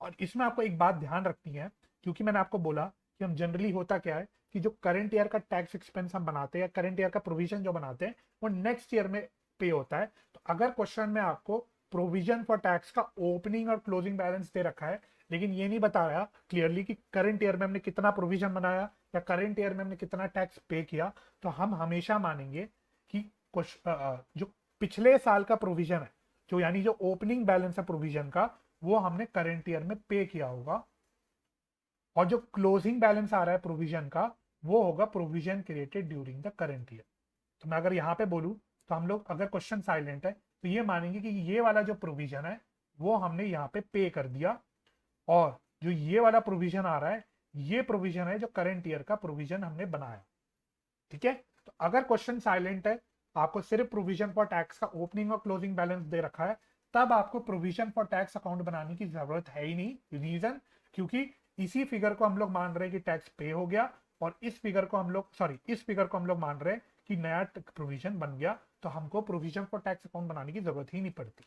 और इसमें आपको एक बात ध्यान रखनी है, क्योंकि मैंने आपको बोला कि हम जनरली होता क्या है कि जो करंट ईयर का टैक्स एक्सपेंस हम बनाते हैं या करंट ईयर का प्रोविजन जो बनाते हैं वो नेक्स्ट ईयर में पे होता है। तो अगर क्वेश्चन में आपको प्रोविजन फॉर टैक्स का ओपनिंग और क्लोजिंग बैलेंस दे रखा है, लेकिन ये नहीं बताया क्लियरली कि करंट ईयर में हमने कितना प्रोविजन बनाया या करंट ईयर में हमने कितना टैक्स पे किया, तो हम हमेशा मानेंगे कि जो पिछले साल का प्रोविजन है, जो यानी जो ओपनिंग बैलेंस है प्रोविजन का, वो हमने करंट ईयर में पे किया होगा, और जो क्लोजिंग बैलेंस आ रहा है प्रोविजन का, वो होगा provision created during the current year. तो मैं अगर यहाँ पे बोलूँ, तो हम लोग अगर क्वेश्चन साइलेंट है तो ये मानेंगे कि ये वाला जो प्रोविजन है वो हमने यहाँ पे कर दिया, और जो ये वाला प्रोविजन आ रहा है, ये प्रोविजन है जो करंट ईयर का प्रोविजन हमने बनाया। ठीक है, तो अगर क्वेश्चन साइलेंट है, आपको सिर्फ प्रोविजन फॉर टैक्स का ओपनिंग और क्लोजिंग बैलेंस दे रखा है, तब आपको प्रोविजन फॉर टैक्स अकाउंट बनाने की जरूरत है ही नहीं। रीजन, क्योंकि इसी फिगर को हम लोग मान रहे हैं कि टैक्स पे हो गया, और इस फिगर को हम लोग मान रहे हैं कि नया प्रोविजन बन गया, तो हमको प्रोविजन फॉर टैक्स अकाउंट बनाने की जरूरत ही नहीं पड़ती।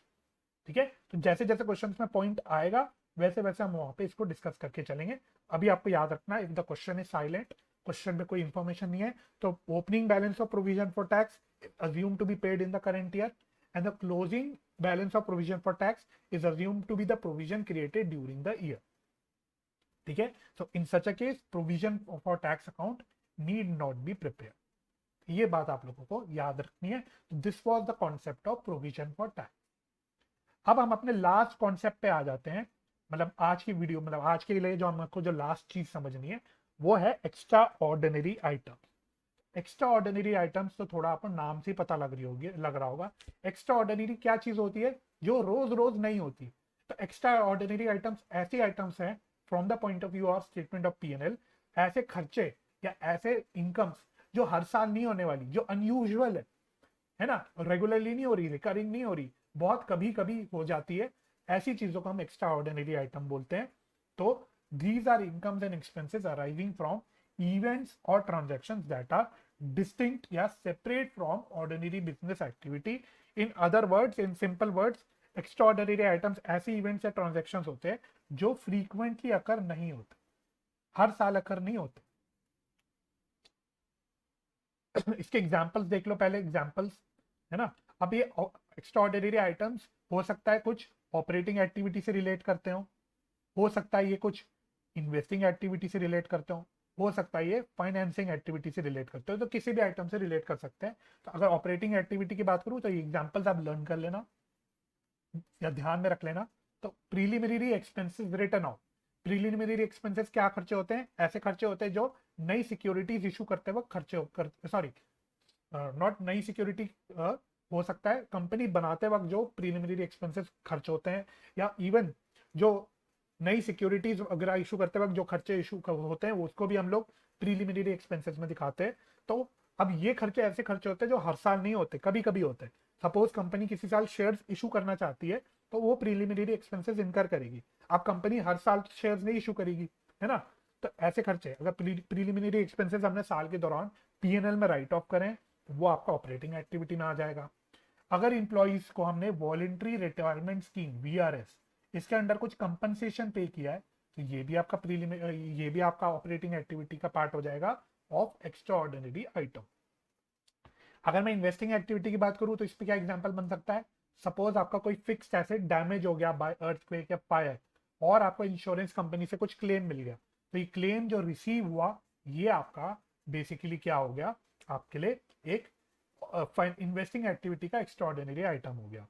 ठीक है, तो जैसे जैसे क्वेश्चन में पॉइंट आएगा वैसे वैसे हम वहां पे इसको डिस्कस करके चलेंगे। अभी आपको याद रखना है, if the question is silent, question में कोई इंफॉर्मेशन नहीं है, तो opening balance of provision for tax assumed to be paid in the current year, and the closing balance of provision for tax is assumed to be the provision created during the year. ठीक है, so in such a case provision for tax account need not be prepared. ये बात आप लोगों को याद रखनी है। This was the concept of provision for tax. अब हम अपने लास्ट कॉन्सेप्ट पे आ जाते हैं, मतलब आज की वीडियो, मतलब आज के लिए जो हमको जो लास्ट चीज समझनी है वो है extra ordinary item. Extra ordinary items तो थोड़ा आपको नाम से पता लग रहा होगा। एक्स्ट्रा ऑर्डिनरी क्या चीज होती है जो रोज रोज नहीं होती। तो एक्स्ट्रा ऑर्डिनरी आइटम्स ऐसी आइटम्स हैं from the point of view of statement of PNL, ऐसे खर्चे या ऐसे इनकम्स जो हर साल नहीं होने वाली, जो अनयूजुअल है ना, रेगुलरली नहीं हो रही, रिकरिंग नहीं हो रही, बहुत कभी कभी हो जाती है, ऐसी चीजों को हम एक्स्ट्रा ऑर्डिनरी आइटम बोलते हैं। तो these are incomes and expenses arriving from events or transactions that are distinct या separate from ordinary business activity. In other words, in simple words, extraordinary items ऐसे events या transactions होते हैं जो frequently occur नहीं होते, हर साल occur नहीं होते। इसके एग्जाम्पल्स देख लो पहले, एग्जाम्पल्स है ना। अब ये एक्स्ट्राऑर्डिनरी आइटम्स हो सकता है कुछ ऑपरेटिंग एक्टिविटी से रिलेट करते हो सकता है ये कुछ इन्वेस्टिंग एक्टिविटी से रिलेट करते हो सकता है ये फाइनेंसिंग एक्टिविटी से रिलेट करते हो, तो किसी भी आइटम से रिलेट कर सकते हैं। तो अगर ऑपरेटिंग एक्टिविटी की बात करूं तो ये एग्जांपल्स आप लर्न कर लेना या ध्यान में रख लेना। तो preliminary expenses return of, preliminary expenses क्या खर्चे होते हैं, ऐसे खर्चे होते हैं जो नई सिक्योरिटीज इशू करते वक्त खर्चे सॉरी नॉट नई सिक्योरिटी, हो सकता है कंपनी बनाते वक्त जो प्रीलिमिनरी एक्सपेंसेस खर्च होते हैं, या इवन जो नई सिक्योरिटीज वगैरह इशू करते वक्त जो खर्चे इशू होते हैं उसको भी हम लोग प्रीलिमिनरी एक्सपेंसेस में दिखाते हैं। तो अब ये खर्चे ऐसे खर्चे होते हैं जो हर साल नहीं होते, कभी कभी होते हैं। सपोज कंपनी किसी साल शेयर्स इशू करना चाहती है तो वो प्रीलिमिनरी एक्सपेंसेस इनकर करेगी। अब कंपनी हर साल शेयर्स नहीं इशू करेगी, है ना, तो ऐसे खर्चे अगर प्रीलिमिनरी एक्सपेंसेस हमने साल के दौरान पीएनएल में राइट ऑफ करें तो वो आपका ऑपरेटिंग एक्टिविटी में आ जाएगा। अगर इंप्लॉइज को हमने वॉलंटरी रिटायरमेंट स्कीम वीआरएस, इसके अंडर कुछ कंपनसेशन पे किया है, तो ये भी आपका ऑपरेटिंग एक्टिविटी का पार्ट हो जाएगा ऑफ एक्स्ट्रा ऑर्डिनरी आइटम। अगर मैं इन्वेस्टिंग एक्टिविटी की बात करूं तो इस पे क्या एग्जांपल बन सकता है, सपोज आपका कोई फिक्स्ड एसेट डैमेज हो गया बाय अर्थक्वेक या फायर, और आपको इंश्योरेंस कंपनी से कुछ क्लेम मिल गया, तो ये क्लेम जो रिसीव हुआ ये आपका बेसिकली क्या हो गया, आपके लिए एक इन्वेस्टिंग एक्टिविटी का एक्स्ट्राऑर्डिनरी आइटम हो गया।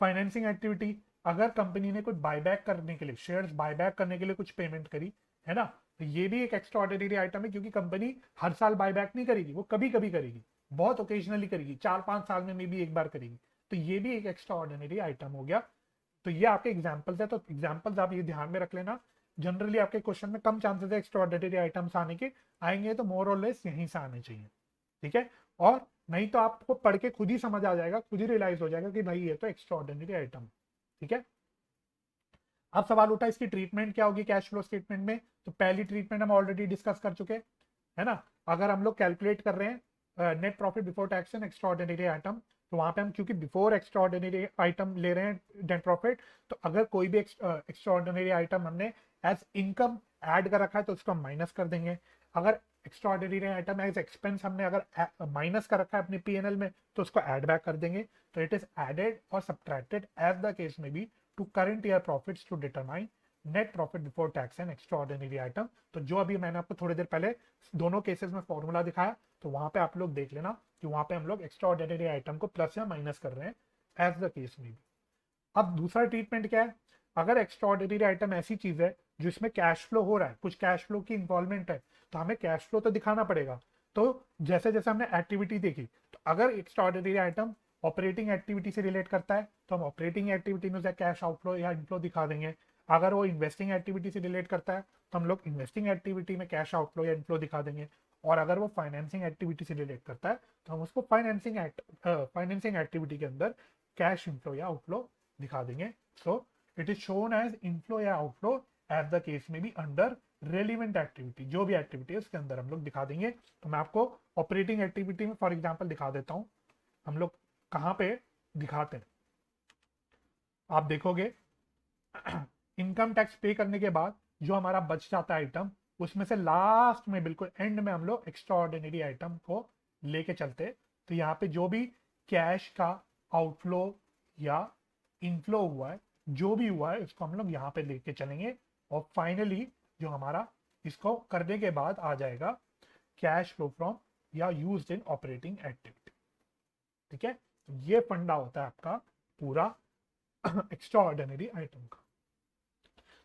फाइनेंसिंग एक्टिविटी, अगर कंपनी ने कुछ बायबैक करने के लिए, शेयर्स बायबैक करने के लिए कुछ पेमेंट करी, है ना, तो ये भी एक एक्स्ट्राऑर्डिनरी आइटम है, क्योंकि कंपनी हर साल बायबैक नहीं करेगी, वो कभी कभी करेगी, बहुत ओकेजनली करेगी, 4-5 साल में भी एक बार करेगी, तो ये भी एक एक्स्ट्राऑर्डिनरी आइटम हो गया। तो ये आपके एग्जाम्पल्स है, तो एग्जाम्पल्स आप ये ध्यान में रख लेना। जनरली आपके क्वेश्चन में कम चांसेस है एक्स्ट्राऑर्डिनरी आइटम्स आने के, आएंगे तो मोर और लेस यहीं से आने चाहिए। ठीक है, और नहीं तो आपको पढ़ के खुद ही समझ आ जाएगा, खुद ही रियलाइज हो जाएगा कि भाई ये तो एक्स्ट्राऑर्डिनरी आइटम। ठीक है, अब सवाल उठा इसकी ट्रीटमेंट क्या होगी कैश फ्लो स्टेटमेंट में। तो पहली ट्रीटमेंट हम ऑलरेडी डिस्कस कर चुके हैं, है ना। अगर हम लोग कैलकुलेट कर रहे हैं net profit before tax and extraordinary item, तो वहां पे हम क्योंकि बिफोर एक्स्ट्राऑर्डिनरी आइटम ले रहे हैं नेट प्रॉफिट, तो अगर कोई भी एक्स्ट्राऑर्डिनरी आइटम हमने एज इनकम ऐड कर रखा है तो उसको हम माइनस कर देंगे। अगर एक्स्ट्राऑर्डिनरी आइटम एज एक्सपेंस हमने अगर माइनस कर रखा है अपने पीएनएल में तो उसको ऐड बैक कर देंगे। तो इट इज एडेड और subtracted as the case may be to current year profits to determine net profit before tax and extraordinary item. तो जो अभी मैंने आपको थोड़ी देर पहले दोनों केसेस में फॉर्मूला दिखाया, तो वहां पे आप लोग देख लेना कि वहां पे हम लोग एक्स्ट्रा ऑर्डिनरी आइटम को प्लस या माइनस कर रहे हैं, एज द केस में भी। अब दूसरा ट्रीटमेंट क्या है, अगर एक्स्ट्रा ऑर्डिनरी आइटम ऐसी चीज है जिसमें कैश फ्लो हो रहा है, कुछ कैश फ्लो की इन्वॉल्वमेंट है, तो हमें कैश फ्लो तो दिखाना पड़ेगा। तो जैसे जैसे हमने एक्टिविटी देखी, तो अगर extra ordinary item operating activity से रिलेट करता है तो हम ऑपरेटिंग एक्टिविटी में उसे कैश आउटफ्लो या इनफ्लो दिखा देंगे। अगर वो इन्वेस्टिंग एक्टिविटी से रिलेट करता है तो हम लोग इन्वेस्टिंग एक्टिविटी में कैश आउटफ्लो या इनफ्लो दिखा देंगे। और अगर वो फाइनेंसिंग एक्टिविटी से रिलेट करता है तो हम उसको फाइनेंसिंग एक्टिविटी के अंदर कैश इनफ्लो या आउटफ्लो दिखा देंगे। So it is shown as inflow या outflow as the case may be under relevant activity, जो भी एक्टिविटी है उसके अंदर हम लोग दिखा देंगे। तो मैं आपको ऑपरेटिंग एक्टिविटी में फॉर एग्जांपल दिखा देता हूं, हम लोग कहां पे दिखाते हैं। आप देखोगे इनकम टैक्स पे करने के बाद जो हमारा बच जाता है आइटम, उसमें से लास्ट में बिल्कुल एंड में हम लोग एक्स्ट्रा ऑर्डिनरी आइटम को लेके चलते हैं। तो यहाँ पे जो भी कैश का आउटफ्लो या इनफ्लो हुआ है, जो भी हुआ है उसको हम लोग यहाँ पे लेके चलेंगे। और फाइनली जो हमारा इसको करने के बाद आ जाएगा कैश फ्लो फ्रॉम या यूज्ड इन ऑपरेटिंग एक्टिविटी। ठीक है, तो ये फंडा होता है आपका पूरा एक्स्ट्रा ऑर्डिनरी आइटम का।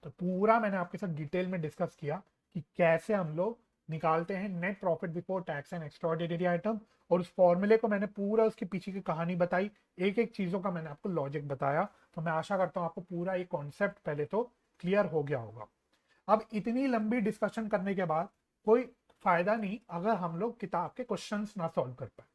तो पूरा मैंने आपके साथ डिटेल में डिस्कस किया कि कैसे हम लोग निकालते हैं net profit before tax and extra ordinary item, और उस फॉर्मूले को मैंने पूरा उसके पीछे की कहानी बताई, एक एक चीजों का मैंने आपको लॉजिक बताया। तो मैं आशा करता हूँ आपको पूरा एक कॉन्सेप्ट पहले तो क्लियर हो गया होगा। अब इतनी लंबी डिस्कशन करने के बाद कोई फायदा नहीं अगर हम लोग किताब के क्वेश्चंस ना सॉल्व कर पाए।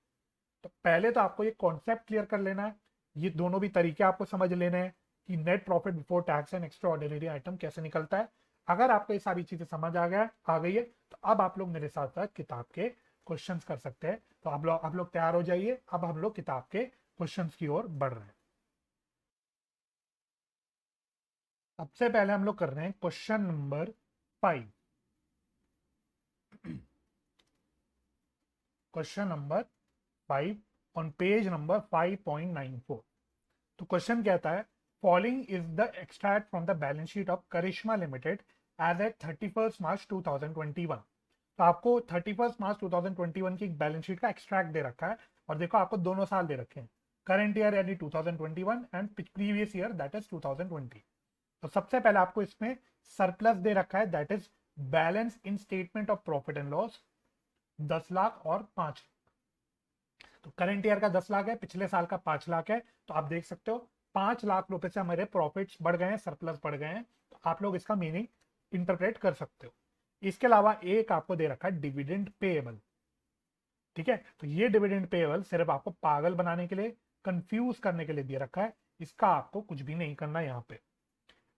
तो पहले तो आपको ये कॉन्सेप्ट क्लियर कर लेना है, ये दोनों भी तरीके आपको समझ लेने हैं कि net profit before tax and extra ordinary item कैसे निकलता है। अगर आपको ये सारी चीजें समझ आ गई है तो अब आप लोग मेरे साथ साथ किताब के क्वेश्चंस कर सकते हैं। तो आप लोग तैयार हो जाइए, अब हम लोग किताब के क्वेश्चंस की ओर बढ़ रहे हैं। सबसे पहले हम लोग कर रहे हैं question number 5। Question number 5 on page number 5.94। तो क्वेश्चन कहता है following is the extract from the balance sheet of Karishma limited as at 31 March 2021। तो आपको 31 मार्च 2021 की बैलेंस शीट का एक्सट्रैक्ट दे रखा है, और देखो आपको दोनों साल दे रखे हैं, करंट ईयर यानी 2021 and previous year that is 2020। तो सबसे पहले आपको इसमें सरप्लस दे रखा है, that is balance in statement of profit and loss 10 lakh और 5। तो करंट ईयर का 10 लाख है, पिछले साल का 5 लाख है। तो आप देख सकते हो 5 लाख रुपए से हमारे प्रॉफिट्स बढ़ गए हैं, सरप्लस बढ़ गए हैं। तो आप लोग इसका मीनिंग इंटरप्रेट कर सकते हो। इसके अलावा एक आपको दे रखा है डिविडेंड पेएबल। ठीक है, तो ये डिविडेंड पेएबल सिर्फ आपको पागल बनाने के लिए, कंफ्यूज करने के लिए दे रखा है, इसका आपको कुछ भी नहीं करना यहाँ पे।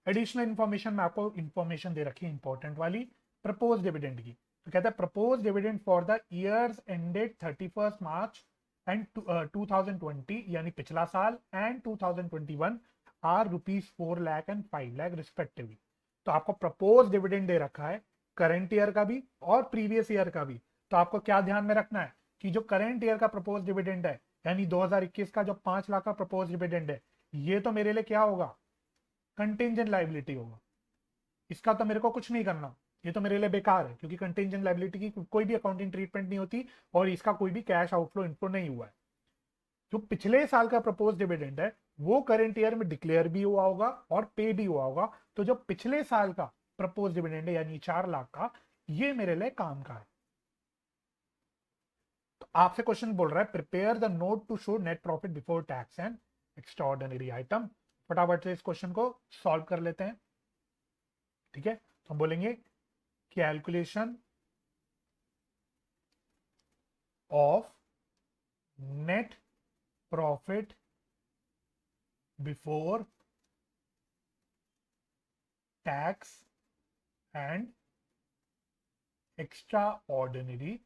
एडिशनल इंफॉर्मेशन में आपको इंफॉर्मेशन दे रखी है इंपॉर्टेंट वाली, प्रपोज डिविडेंड की। तो कहता है propose dividend for the years ended 31 March and 2020 यानी पिछला साल and 2021 are ₹4 lakh and 5 lakh respectively. तो आपको प्रपोज डिविडेंड दे रखा है करंट ईयर का भी और प्रीवियस ईयर का भी। तो आपको क्या ध्यान में रखना है कि जो करंट ईयर का प्रपोज डिविडेंड है यानी 2021 का जो 5 लाख का प्रपोज डिविडेंड है, ये तो मेरे लिए क्या होगा, कंटिंजेंट लाइबिलिटी होगा। इसका तो मेरे को कुछ नहीं करना, ये तो मेरे लिए बेकार है, क्योंकि कंटिंजेंट लाइबिलिटी की कोई भी अकाउंटिंग ट्रीटमेंट नहीं होती और इसका कोई भी कैश आउटफ्लो इनफ्लो नहीं हुआ है। जो पिछले साल का प्रपोज डिविडेंड है वो करंट ईयर में डिक्लेयर भी हुआ होगा और पे भी हुआ होगा। तो जो पिछले साल का प्रपोज डिविडेंड है यानी 4 लाख का, ये मेरे लिए काम का है। तो आपसे क्वेश्चन बोल रहा है prepare the note to show net profit before tax and extra ordinary item. फटाफट से इस क्वेश्चन को सॉल्व कर लेते हैं। ठीक है, तो हम बोलेंगे calculation of net profit before tax and extra ordinary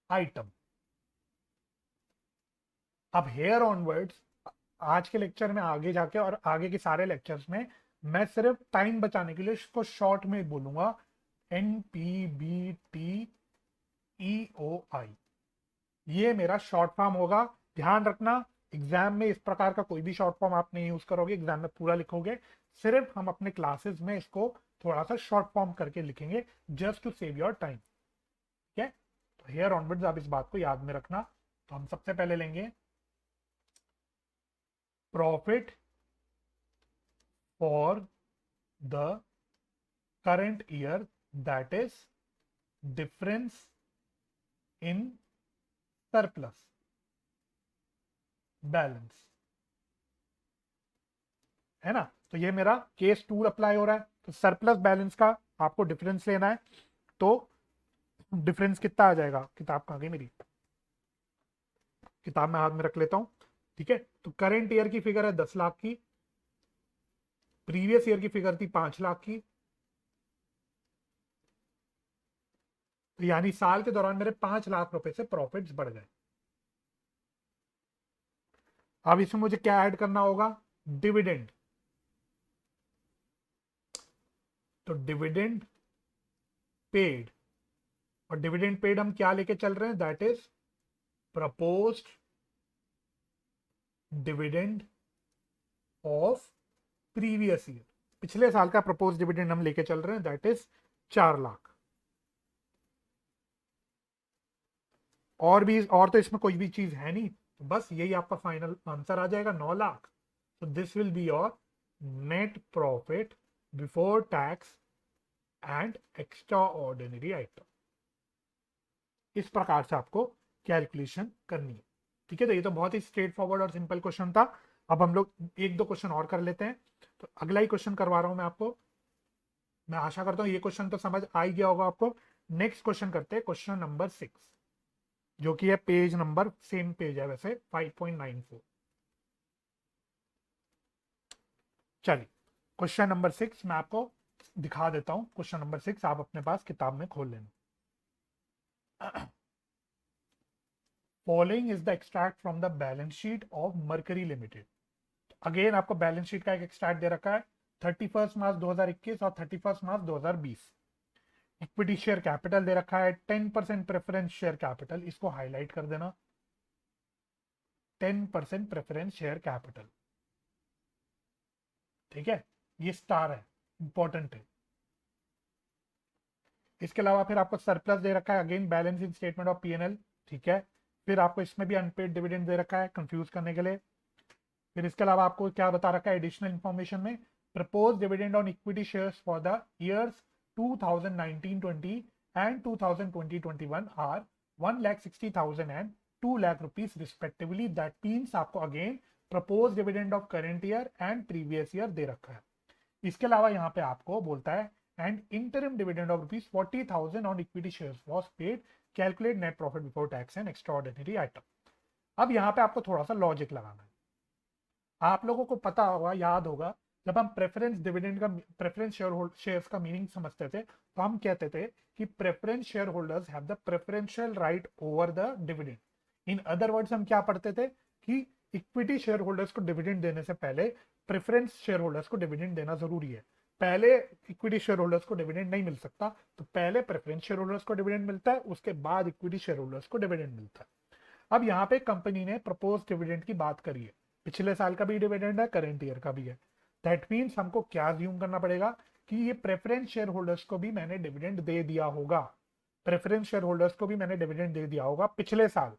item. अब हेयर ऑनवर्ड्स आज के लेक्चर में आगे जाके और आगे के सारे लेक्चर्स में मैं सिर्फ टाइम बचाने के लिए इसको शॉर्ट में बोलूंगा NPBTEOI। ये मेरा शॉर्ट फॉर्म होगा, ध्यान रखना। एग्जाम में इस प्रकार का कोई भी शॉर्ट फॉर्म आप नहीं यूज करोगे, एग्जाम में पूरा लिखोगे। सिर्फ हम अपने क्लासेस में इसको थोड़ा सा शॉर्ट फॉर्म करके लिखेंगे just to save your time. ठीक है, तो हेयर ऑनवर्ड्स आप इस बात को याद में रखना। तो हम सबसे पहले लेंगे profit for the current year, that is difference in surplus balance, है ना। तो ये मेरा केस 2 अप्लाई हो रहा है। तो सरप्लस बैलेंस का आपको डिफरेंस लेना है। तो डिफरेंस कितना आ जाएगा, किताब कहाँ गई मेरी, किताब में हाथ में रख लेता हूं। ठीक है, तो करंट ईयर की फिगर है 10 लाख की, प्रीवियस ईयर की फिगर थी 5 लाख की। तो यानी साल के दौरान मेरे 5 लाख रुपए से प्रॉफिट्स बढ़ गए। अब इसमें मुझे क्या ऐड करना होगा, डिविडेंड। तो डिविडेंड पेड, और डिविडेंड पेड हम क्या लेके चल रहे हैं, that is proposed dividend of previous year. पिछले साल का प्रपोज डिविडेंड हम लेके चल रहे हैं, दैट इज 4 लाख। और भी, और तो इसमें कोई भी चीज है नहीं, तो बस यही आपका फाइनल आंसर आ जाएगा, 9 लाख। तो this will be your net profit before tax and extra ordinary item. इस प्रकार से आपको कैलकुलेशन करनी है। ठीक है, तो ये तो बहुत ही स्ट्रेट फॉरवर्ड और सिंपल क्वेश्चन था। अब हम लोग एक दो क्वेश्चन और कर लेते हैं। तो अगला ही क्वेश्चन करवा रहा हूं मैं आपको। मैं आशा करता हूं ये क्वेश्चन तो समझ आ ही गया होगा आपको। नेक्स्ट क्वेश्चन करते हैं, क्वेश्चन नंबर 6, जो कि है पेज नंबर, सेम पेज है वैसे, 5.94। चलिए, क्वेश्चन नंबर 6 मैं आपको दिखा देता हूं। क्वेश्चन नंबर 6 आप अपने पास किताब में खोल लेना। Following is the extract from the balance sheet of mercury limited. Again आपको बैलेंस शीट का एक एक्सट्रैक्ट दे रखा है, 31 मार्च 2021 और 31 मार्च 2020। इक्विटी शेयर कैपिटल दे रखा है 10% प्रेफरेंस शेयर कैपिटल, इसको हाईलाइट कर देना, 10% प्रेफरेंस शेयर कैपिटल। ठीक है, ये स्टार है, इंपॉर्टेंट है। इसके अलावा फिर आपको सरप्लस दे रखा है, again balance in statement of PNL. ठीक है, फिर आपको इसमें भी अनपेड डिविडेंड दे रखा है कंफ्यूज करने के लिए। फिर इसके अलावा आपको क्या बता रखा है एडिशनल इंफॉर्मेशन में, propose dividend on equity shares for the years 2019-20 and 2020-21 are 1,60,000 and 2 lakh rupees respectively. That means आपको again propose dividend of current year and previous year दे रखा है। इसके अलावा यहाँ पे आपको बोलता है and interim dividend of rupees 40,000 on equity shares was paid, calculate net profit before tax and extra ordinary item. अब यहाँ पे आपको थोड़ा सा लॉजिक लगाना है। आप लोगों को पता होगा, याद होगा, जब हम प्रेफरेंस डिविडेंड का, प्रेफरेंस शेयर्स का मीनिंग समझते थे, तो हम कहते थे कि preference share holders have the preferential right over the dividend. In other words हम क्या पढ़ते थे कि इक्विटी शेयर होल्डर्स को डिविडेंड देने से पहले प्रेफरेंस शेयर होल्डर्स को डिविडेंड देना जरूरी है। पहले इक्विटी शेयर होल्डर्स को डिविडेंड नहीं मिल सकता, तो पहले प्रेफरेंस शेयर होल्डर्स को डिविडेंड मिलता है, उसके बाद इक्विटी शेयर होल्डर्स को डिविडेंड मिलता है। अब यहाँ पे कंपनी ने प्रपोज डिविडेंड की बात करी है, पिछले साल का भी डिविडेंड है, करेंट ईयर का भी है। दैट मीन्स हमको क्या ज्यूम करना पड़ेगा कि ये प्रेफरेंस शेयर होल्डर्स को भी मैंने डिविडेंड दे दिया होगा। प्रेफरेंस शेयर होल्डर्स को भी मैंने डिविडेंड दे दिया होगा पिछले साल,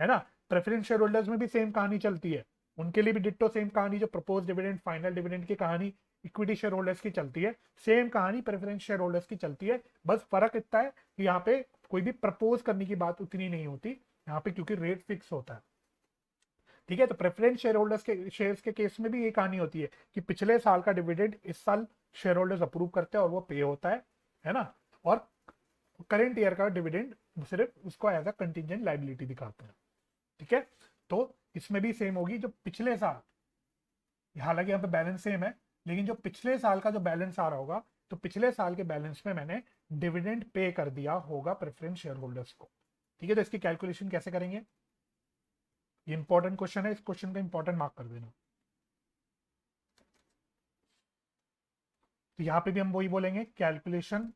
है ना। प्रेफरेंस शेयर होल्डर्स में भी सेम कहानी चलती है, उनके लिए भी डिट्टो सेम कहानी, जो प्रपोज डिविडेंड फाइनल डिविडेंड की कहानी इक्विटी शेयर होल्डर्स की चलती है, सेम कहानी प्रेफरेंस शेयर होल्डर्स की चलती है। बस फर्क इतना है कि यहाँ पे कोई भी प्रपोज करने की बात उतनी नहीं होती यहाँ पे, क्योंकि रेट फिक्स होता है। ठीक है, तो प्रेफरेंस शेयर होल्डर्स के शेयर्स के केस में भी ये कहानी होती है कि पिछले साल का डिविडेंड इस साल शेयर होल्डर्स अप्रूव करते हैं और वो पे होता है ना। और करेंट ईयर का डिविडेंड सिर्फ उसको एज अ कंटिजेंट लाइबिलिटी दिखाते हैं। ठीक है, तो इसमें भी सेम होगी, जो पिछले साल, हालांकि यहाँ पे बैलेंस सेम है, लेकिन जो पिछले साल का जो बैलेंस आ रहा होगा, तो पिछले साल के बैलेंस में मैंने डिविडेंड पे कर दिया होगा प्रेफरेंस शेयर होल्डर्स को। ठीक है, तो इसकी कैलकुलेशन कैसे करेंगे, ये इंपॉर्टेंट क्वेश्चन है, इस क्वेश्चन का इंपॉर्टेंट मार्क कर देना। तो यहां पे भी हम वही बोलेंगे, calculation,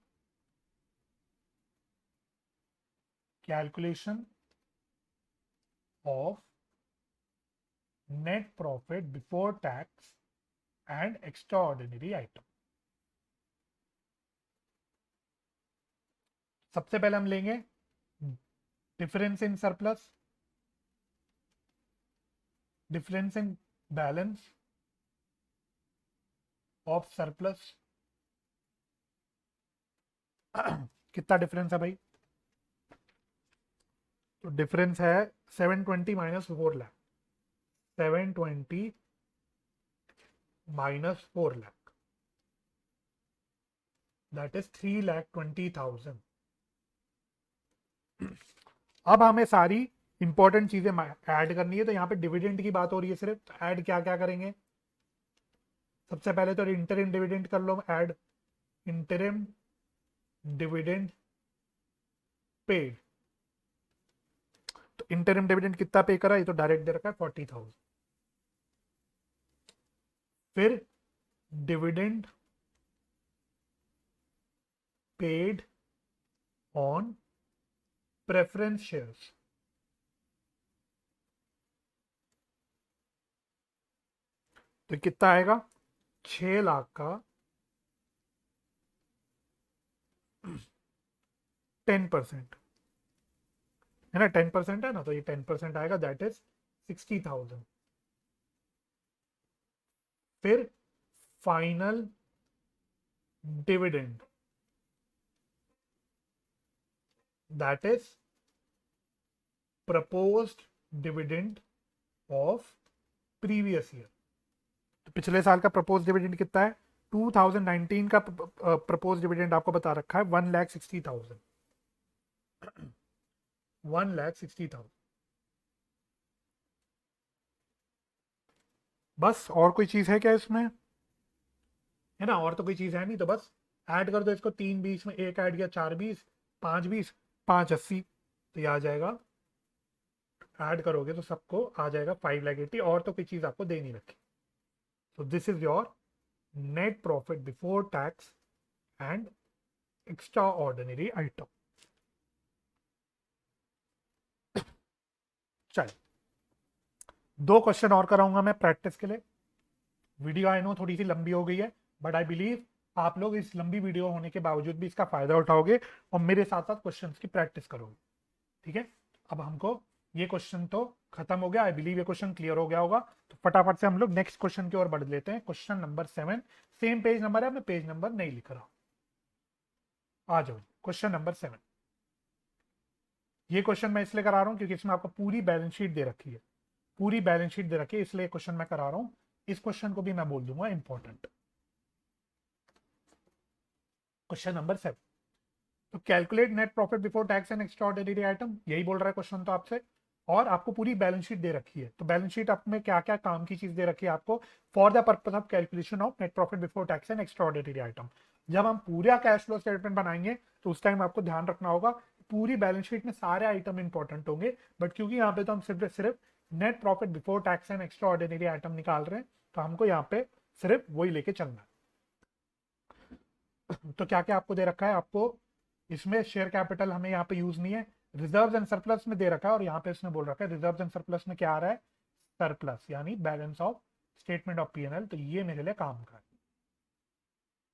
calculation of net profit before tax and extra ordinary item. सबसे पहले हम लेंगे difference in surplus, difference in balance of surplus. कितना डिफरेंस है भाई? तो डिफरेंस है 720 minus 4 lakh, 720 minus 4 lakh, that is 3,20,000। अब हमें सारी इंपॉर्टेंट चीजें ऐड करनी है। तो यहाँ पे डिविडेंड की बात हो रही है सिर्फ, तो ऐड क्या क्या करेंगे? सबसे पहले तो इंटरिम डिविडेंड कर लो ऐड, इंटरिम डिविडेंड पेड। तो इंटरिम डिविडेंड कितना पे करा? ये तो डायरेक्ट दे रखा है 40,000। फिर dividend paid on preference shares, तो कितना आएगा? 6 लाख का 10% है ना, 10% है ना, तो ये 10% आएगा, दैट इज 60,000। फिर final dividend, that is proposed dividend of previous year. तो पिछले साल का प्रपोज डिविडेंड कितना है? 2019 का प्रपोज डिविडेंड आपको बता रखा है 1,60,000, 1,60,000। बस और कोई चीज है क्या इसमें? है ना, और तो कोई चीज है नहीं, तो बस ऐड कर दो इसको। 3 20 में एक ऐड किया 4 20, 5 20, 580, तो ये आ जाएगा। ऐड करोगे तो सबको आ जाएगा 5,80,000, और तो कोई चीज आपको दे नहीं रखी। तो this is your net profit before tax and extra ordinary item. चल, 2 क्वेश्चन और कराऊंगा मैं प्रैक्टिस के लिए। वीडियो आई नो थोड़ी सी लंबी हो गई है, बट आई बिलीव आप लोग इस लंबी वीडियो होने के बावजूद भी इसका फायदा उठाओगे और मेरे साथ साथ क्वेश्चंस की प्रैक्टिस करोगे। ठीक है, अब हमको ये क्वेश्चन तो खत्म हो गया, आई बिलीव ये क्वेश्चन क्लियर हो गया होगा। तो फटाफट से हम लोग नेक्स्ट क्वेश्चन की ओर बढ़ लेते हैं। Question number 7, same page number है, मैं पेज नंबर नहीं लिख रहा हूं। आ जाओ, क्वेश्चन नंबर 7। ये क्वेश्चन मैं इसलिए करा रहा हूं क्योंकि इसमें आपको पूरी बैलेंस शीट दे रखी है, पूरी बैलेंस शीट दे रखी है, इसलिए क्वेश्चन मैं करा रहा हूं। इस क्वेश्चन को भी मैं बोल दूंगा इंपॉर्टेंट। क्वेश्चन नंबर 7, तो calculate net profit before tax and extraordinary item, यही बोल रहा है क्वेश्चन तो आपसे। और आपको पूरी बैलेंस शीट दे रखी है, तो बैलेंस शीट आप में क्या क्या काम की चीज दे रखी है आपको? For the purpose of calculation of net profit before tax and extraordinary item. जब हम पूरा कैश फ्लो स्टेटमेंट बनाएंगे तो उस टाइम आपको ध्यान रखना होगा, पूरी बैलेंस शीट में सारे आइटम इंपॉर्टेंट होंगे, बट क्योंकि यहाँ पे तो हम सिर्फ सिर्फ net profit before tax and extraordinary item निकाल रहे हैं, तो हमको यहाँ पे सिर्फ वही लेके चलना है। तो क्या क्या आपको दे रखा है? आपको इसमें शेयर कैपिटल हमें यहाँ पे यूज नहीं है, रिजर्व्स एंड सरप्लस में दे रखा है, और यहाँ पे इसने बोल रखा है रिजर्व्स एंड सरप्लस में क्या आ रहा है? सरप्लस, यानी balance of statement of PNL. तो ये मेरे लिए काम का है।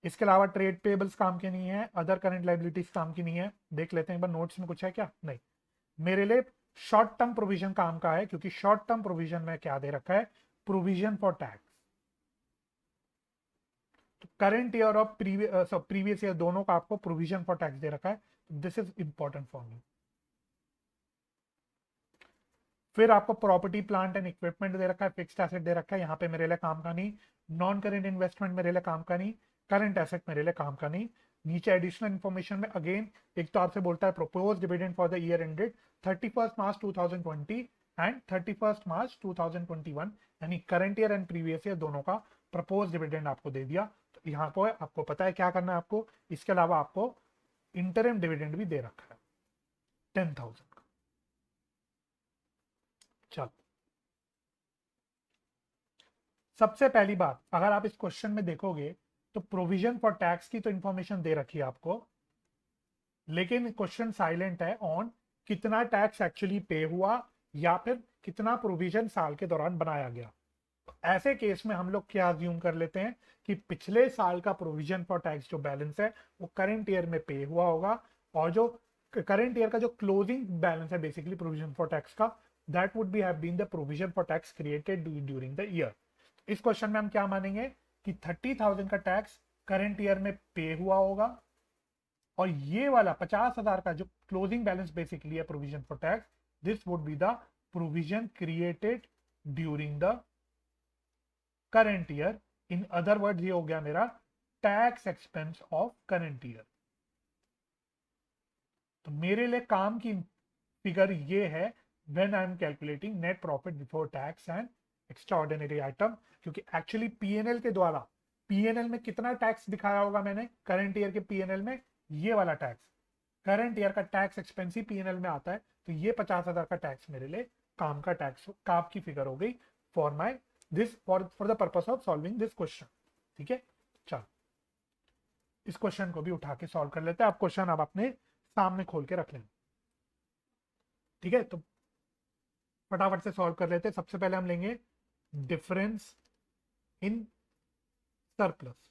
इसके अलावा ट्रेड पेबल्स काम के नहीं है, अदर करंट लाइबिलिटीज काम की नहीं है। देख लेते हैं एक बार नोट्स में कुछ है क्या? नहीं। मेरे लिए शॉर्ट टर्म प्रोविजन काम का है, क्योंकि शॉर्ट टर्म प्रोविजन में क्या दे रखा है? Provision for tax. तो करंट ईयर और प्रीवियस ईयर दोनों का आपको प्रोविजन फॉर टैक्स दे रखा है। This is important for me. फिर आपको प्रॉपर्टी प्लांट एंड इक्विपमेंट दे रखा है, फिक्स्ड एसेट दे रखा है, यहाँ पे मेरे लिए काम का नहीं। नॉन करेंट इन्वेस्टमेंट मेरे लिए काम का नहीं, करंट एसेट मेरे लिए काम का नहीं। नीचे एडिशनल इन्फॉर्मेशन में अगेन एक तो आपसे बोलता है propose dividend for the year ended 31 March 2020 and 31 March 2021, यानी current year and previous year दोनों का प्रपोज डिविडेंड आपको दे दिया। तो यहाँ पर आपको पता है क्या करना है आपको। इसके अलावा आपको इंटरिम डिविडेंड भी दे रखा है 10,000 का। चलो, सबसे पहली बात, अगर आप इस क्वेश्चन में देखोगे तो प्रोविजन फॉर टैक्स की तो इंफॉर्मेशन दे रखी है आपको, लेकिन क्वेश्चन साइलेंट है ऑन कितना टैक्स एक्चुअली पे हुआ या फिर कितना प्रोविजन साल के दौरान बनाया गया। तो ऐसे केस में हम लोग क्या अज्यूम कर लेते हैं कि पिछले साल का प्रोविजन फॉर टैक्स जो बैलेंस है वो करंट ईयर में पे हुआ होगा, और जो करंट ईयर का जो क्लोजिंग बैलेंस है बेसिकली प्रोविजन फॉर टैक्स का, that would be have been the provision for tax created during the year. इस क्वेश्चन में हम क्या मानेंगे कि 30,000 का टैक्स करंट ईयर में पे हुआ होगा, और ये वाला 50,000 का जो क्लोजिंग बैलेंस बेसिकली है provision for tax, this would be the provision created during the current year. In other word ये हो गया मेरा tax expense of current year. तो मेरे लिए काम की फिगर ये है when I am calculating net profit before tax and extra ordinary item, क्योंकि एक्चुअली पीएनएल के द्वारा, पीएनएल में कितना टैक्स दिखाया होगा मैंने करंट ईयर के पीएनएल में, ये वाला टैक्स, करंट ईयर का टैक्स एक्सपेंस ही पीएनएल में आता है। तो ये 50,000 का टैक्स मेरे लिए काम का टैक्स, काम की फिगर हो गई for my this for the purpose of solving this question. ठीक है, चलो इस क्वेश्चन को भी उठा के सॉल्व कर लेते हैं। आप क्वेश्चन आप अपने सामने खोल के रख लें। ठीक है, तो फटाफट से सॉल्व कर लेते हैं। सबसे पहले हम लेंगे डिफरेंस इन सरप्लस।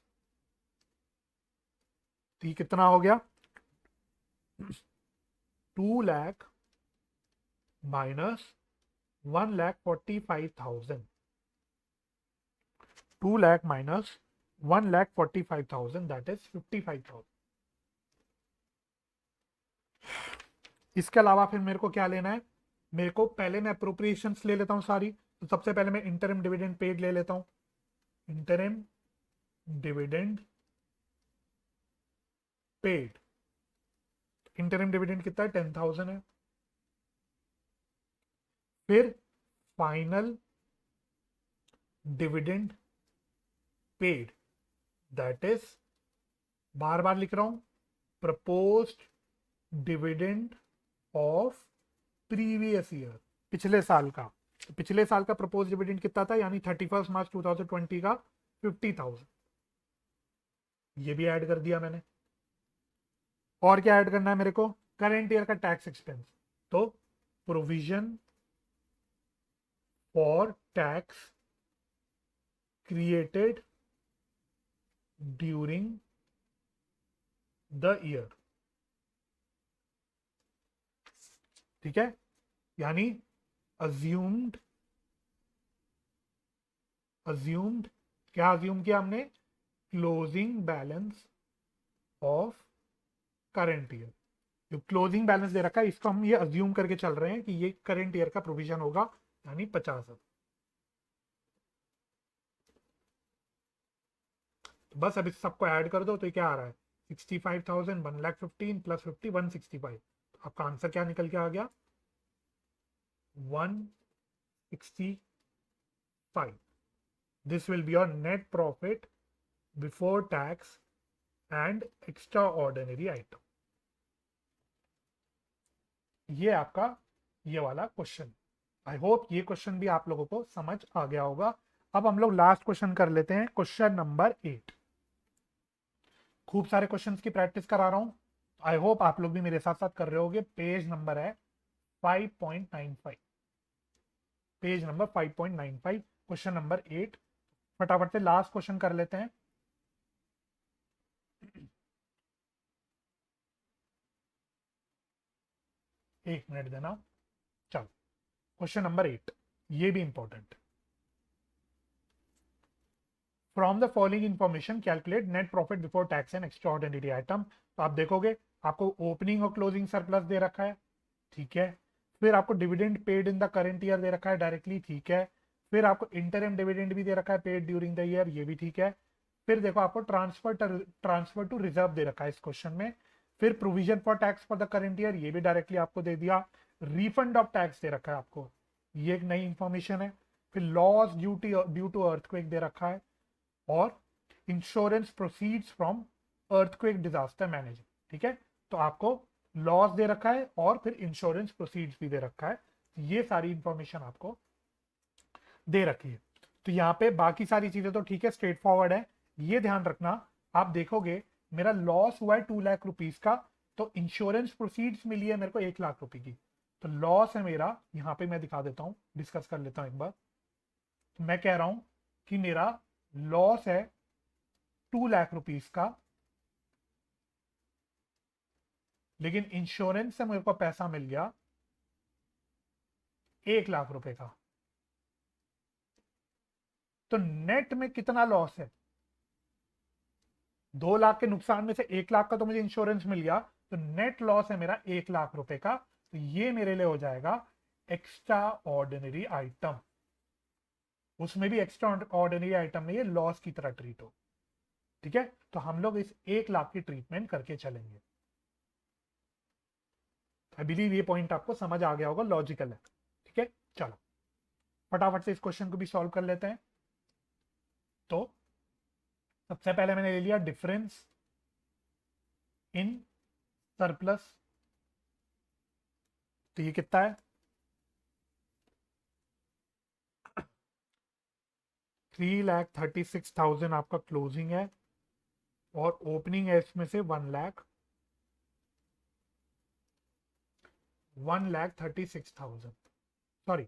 तो ये कितना हो गया, 2 lakh minus 1,45,000, 2 lakh minus 1,45,000 that is 55,000। इसके अलावा फिर मेरे को क्या लेना है, मेरे को पहले मैं अप्रोप्रिएशंस ले लेता हूं सारी। तो सबसे पहले मैं इंटरिम डिविडेंड पेड ले लेता हूं। Interim dividend paid, interim dividend कितना है, 10,000 है। फिर final dividend paid that is, बार बार लिख रहा हूं, proposed dividend of previous year, पिछले साल का। तो पिछले साल का प्रपोज डिविडेंड कितना था, यानी 31 मार्च 2020 का 50,000, ये भी ऐड कर दिया मैंने। और क्या ऐड करना है मेरे को, करेंट ईयर का टैक्स एक्सपेंस। तो provision for tax created during the year. ठीक है, यानी अज्यूम्ड, अज्यूम्ड क्या अज्यूम किया हमने, closing balance of current year. जो क्लोजिंग बैलेंस दे रखा है इसको हम ये अज्यूम करके चल रहे हैं कि ये करंट ईयर का प्रोविजन होगा, यानी 50,000। तो बस अब इस सबको ऐड कर दो, तो क्या आ रहा है, 65,000, 1,15,000 प्लस 50, 165। तो आपका आंसर क्या निकल के आ गया, 165। This will be your net profit before tax and extra ordinary item. ये आपका ये वाला क्वेश्चन। आई होप ये क्वेश्चन भी आप लोगों को समझ आ गया होगा। अब हम लोग लास्ट क्वेश्चन कर लेते हैं, क्वेश्चन नंबर 8। खूब सारे क्वेश्चंस की प्रैक्टिस करा रहा हूं, आई होप आप लोग भी मेरे साथ साथ कर रहे होगे। पेज नंबर है 5.95, पेज नंबर 5.95, क्वेश्चन नंबर 8। फटाफट से लास्ट क्वेश्चन कर लेते हैं। एक मिनट देना। चलो क्वेश्चन नंबर 8, ये भी important. From the following information calculate net profit before tax and extra ordinary item. तो आप देखोगे आपको ओपनिंग और क्लोजिंग सरप्लस दे रखा है, ठीक है। फिर आपको dividend paid in the current year दे रखा है डायरेक्टली, ठीक है। फिर आपको इंटरिम डिविडेंड भी दे रखा है पेड ड्यूरिंग द ईयर, ये भी ठीक है। फिर देखो आपको ट्रांसफर टू रिजर्व दे रखा है इस क्वेश्चन में। फिर provision for tax for the current year, ये भी डायरेक्टली आपको दे दिया। रिफंड ऑफ टैक्स दे रखा है आपको, ये एक नई इंफॉर्मेशन है। फिर लॉस ड्यू टू अर्थक्वेक दे रखा है, और insurance proceeds from earthquake disaster management, ठीक है। तो आपको लॉस दे रखा है और फिर इंश्योरेंस प्रोसीड्स भी दे रखा है। ये सारी इंफॉर्मेशन आपको दे रखी है। तो यहाँ पे बाकी सारी चीजें तो ठीक है, स्ट्रेट फॉरवर्ड है। ये ध्यान रखना, आप देखोगे मेरा लॉस हुआ है 2 लाख रुपीज का, तो इंश्योरेंस प्रोसीड्स मिली है मेरे को 1 लाख रुपए की। तो लॉस है मेरा, यहाँ पे मैं दिखा देता हूँ, डिस्कस कर लेता हूँ एक बार। तो मैं कह रहा हूं कि मेरा लॉस है 2 लाख रुपीस का, लेकिन इंश्योरेंस से मेरे को पैसा मिल गया 1 लाख रुपए का, तो नेट में कितना लॉस है? 2 लाख के नुकसान में से 1 लाख का तो मुझे इंश्योरेंस मिल गया, तो नेट लॉस है मेरा 1 लाख रुपए का। तो ये मेरे लिए हो जाएगा एक्स्ट्रा ऑर्डिनरी आइटम। उसमें भी एक्स्ट्रा ऑर्डिनरी आइटम में ये लॉस की तरह ट्रीट हो। ठीक है, तो हम लोग इस 1 लाख की ट्रीटमेंट करके चलेंगे। आई बिलीव ये पॉइंट आपको समझ आ गया होगा, लॉजिकल है। ठीक है, चलो फटाफट से इस क्वेश्चन को भी सॉल्व कर लेते हैं। तो सबसे पहले मैंने ले लिया डिफरेंस इन सरप्लस, तो ये कितना है? 3,36,000 आपका क्लोजिंग है, और ओपनिंग है इसमें से 1 लाख, 1,36,000, सॉरी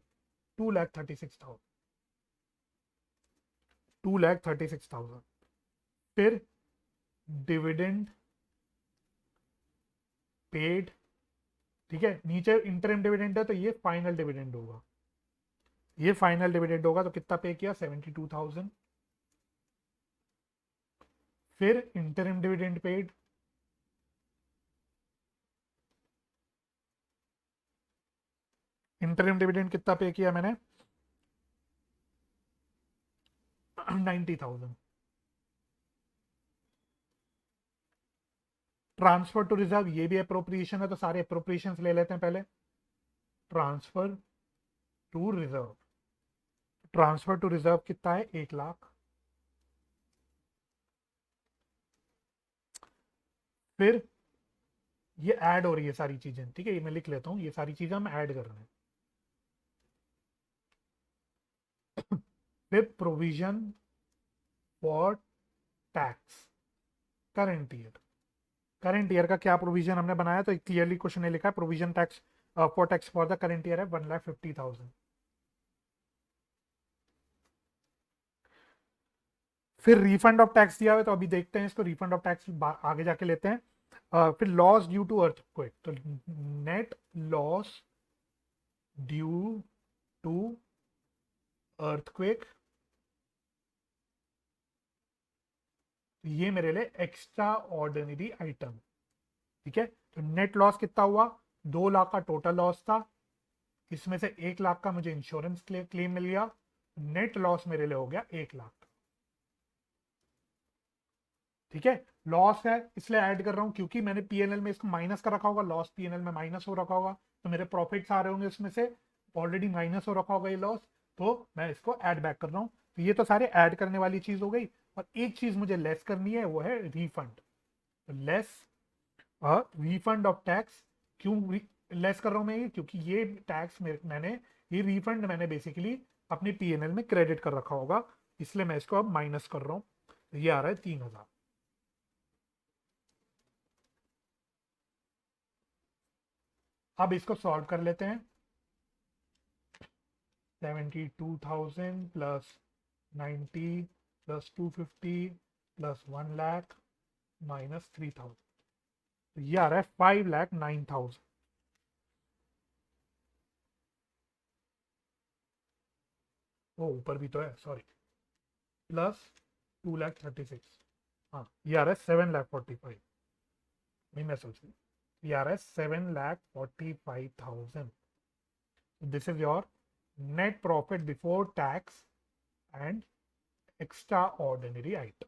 2,36,000, 2,36,000। फिर डिविडेंड पेड, ठीक है, नीचे इंटरिम डिविडेंड है तो ये फाइनल डिविडेंड होगा, ये फाइनल डिविडेंड होगा, तो कितना पे किया? 72,000। फिर interim dividend paid, interim dividend कितना पे किया मैंने? 90,000। ट्रांसफर टू रिजर्व, ये भी अप्रोप्रिएशन है, तो सारे अप्रोप्रिएशन ले लेते हैं पहले। Transfer to reserve, transfer to reserve कितना है? 1 लाख। फिर ये ऐड हो रही है सारी चीजें, ठीक है, ये मैं लिख लेता हूं, ये सारी चीजें हम ऐड कर रहे हैं। फिर provision for tax current year, current year का क्या प्रोविजन हमने बनाया? तो क्लियरली क्वेश्चन ने लिखा है provision tax for tax for the current year है 1,50,000। फिर रिफंड ऑफ टैक्स दिया हुआ है, तो अभी देखते हैं इसको, रिफंड ऑफ टैक्स आगे जाके लेते हैं। फिर लॉस ड्यू टू अर्थक्वेक, तो net loss due to earthquake, ये मेरे लिए एक्स्ट्रा ऑर्डिनरी आइटम। ठीक है, तो नेट लॉस कितना हुआ? 2 लाख का टोटल लॉस था, इसमें से 1 लाख का मुझे इंश्योरेंस क्लेम मिल गया, नेट लॉस मेरे लिए हो गया 1 लाख। ठीक है, लॉस है इसलिए ऐड कर रहा हूं, क्योंकि मैंने पीएनएल में इसको माइनस कर रखा होगा, लॉस पीएनएल में माइनस हो रखा होगा, तो मेरे प्रॉफिट्स आ रहे होंगे इसमें से, ऑलरेडी माइनस हो रखा होगा ये लॉस, तो मैं इसको ऐड बैक कर रहा हूं। तो ये तो सारे ऐड करने वाली चीज हो गई, और एक चीज मुझे लेस करनी है, वो है refund. Less refund of tax, क्यों लेस कर रहा हूं मैं ये? क्योंकि ये टैक्स मैंने, ये रिफंड मैंने बेसिकली अपने पीएनएल में क्रेडिट कर रखा होगा, इसलिए मैं इसको अब माइनस कर रहा हूं। तो ये आ रहा है 3,000। अब इसको सॉल्व कर लेते हैं। 72,000 plus 90 plus 250 plus 1 lakh minus 3,000, तो ये आ रहा है 5,09,000। ओ ऊपर भी तो है, सॉरी, प्लस 2,36,000, हाँ ये आ रहा है 7,45,000, नहीं मैं सोच रही, ये आ रहा है 7,45,000। This is your net profit before tax and extra ordinary item.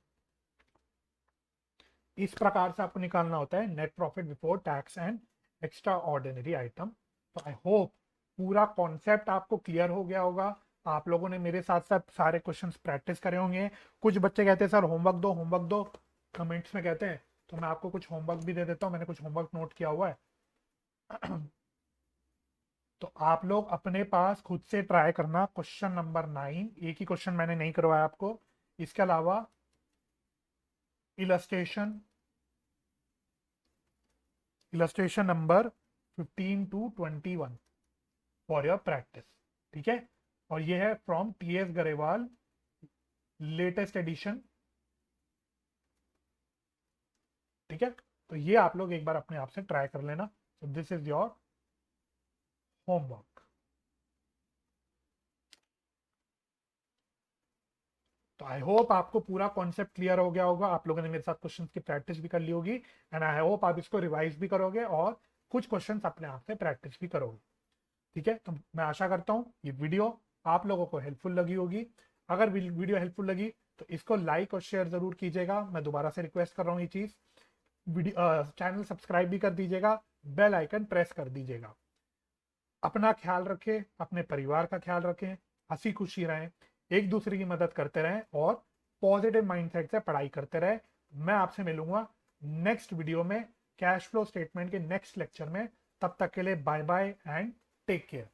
इस प्रकार से आपको निकालना होता है net profit before tax and extra ordinary item. तो आई होप पूरा कॉन्सेप्ट आपको क्लियर हो गया होगा। आप लोगों ने मेरे साथ साथ सारे क्वेश्चंस प्रैक्टिस करे होंगे। कुछ बच्चे कहते हैं सर होमवर्क दो, होमवर्क दो, कमेंट्स में कहते हैं, तो मैं आपको कुछ होमवर्क भी दे देता हूँ, मैंने कुछ होमवर्क नोट किया हुआ है। तो आप लोग अपने पास खुद से ट्राई करना। क्वेश्चन नंबर 9, एक ही क्वेश्चन मैंने नहीं करवाया आपको, इसके अलावा illustration, illustration number 15 to 21 for your practice. ठीक है, और ये है from TS Grewal, latest edition. ठीक है, तो ये आप लोग एक बार अपने आप से ट्राई कर लेना। So this is your homework. तो आई होप आपको पूरा कॉन्सेप्ट क्लियर हो गया होगा, आप लोगों ने मेरे साथ क्वेश्चंस की प्रैक्टिस भी कर ली होगी, एंड आई होप आप इसको रिवाइज भी करोगे और कुछ क्वेश्चंस अपने आप से प्रैक्टिस भी करोगे। ठीक है, तो मैं आशा करता हूँ ये वीडियो आप लोगों को हेल्पफुल लगी होगी। अगर वीडियो हेल्पफुल लगी तो इसको लाइक और शेयर जरूर कीजिएगा। मैं दोबारा से रिक्वेस्ट कर रहा हूँ ये चीज, वीडियो चैनल सब्सक्राइब भी कर दीजिएगा, बेल आइकन प्रेस कर दीजिएगा। अपना ख्याल रखें, अपने परिवार का ख्याल रखें, हंसी खुशी रहें, एक दूसरे की मदद करते रहें और पॉजिटिव माइंडसेट से पढ़ाई करते रहें। मैं आपसे मिलूंगा नेक्स्ट वीडियो में कैश फ्लो स्टेटमेंट के नेक्स्ट लेक्चर में। तब तक के लिए bye bye and take care.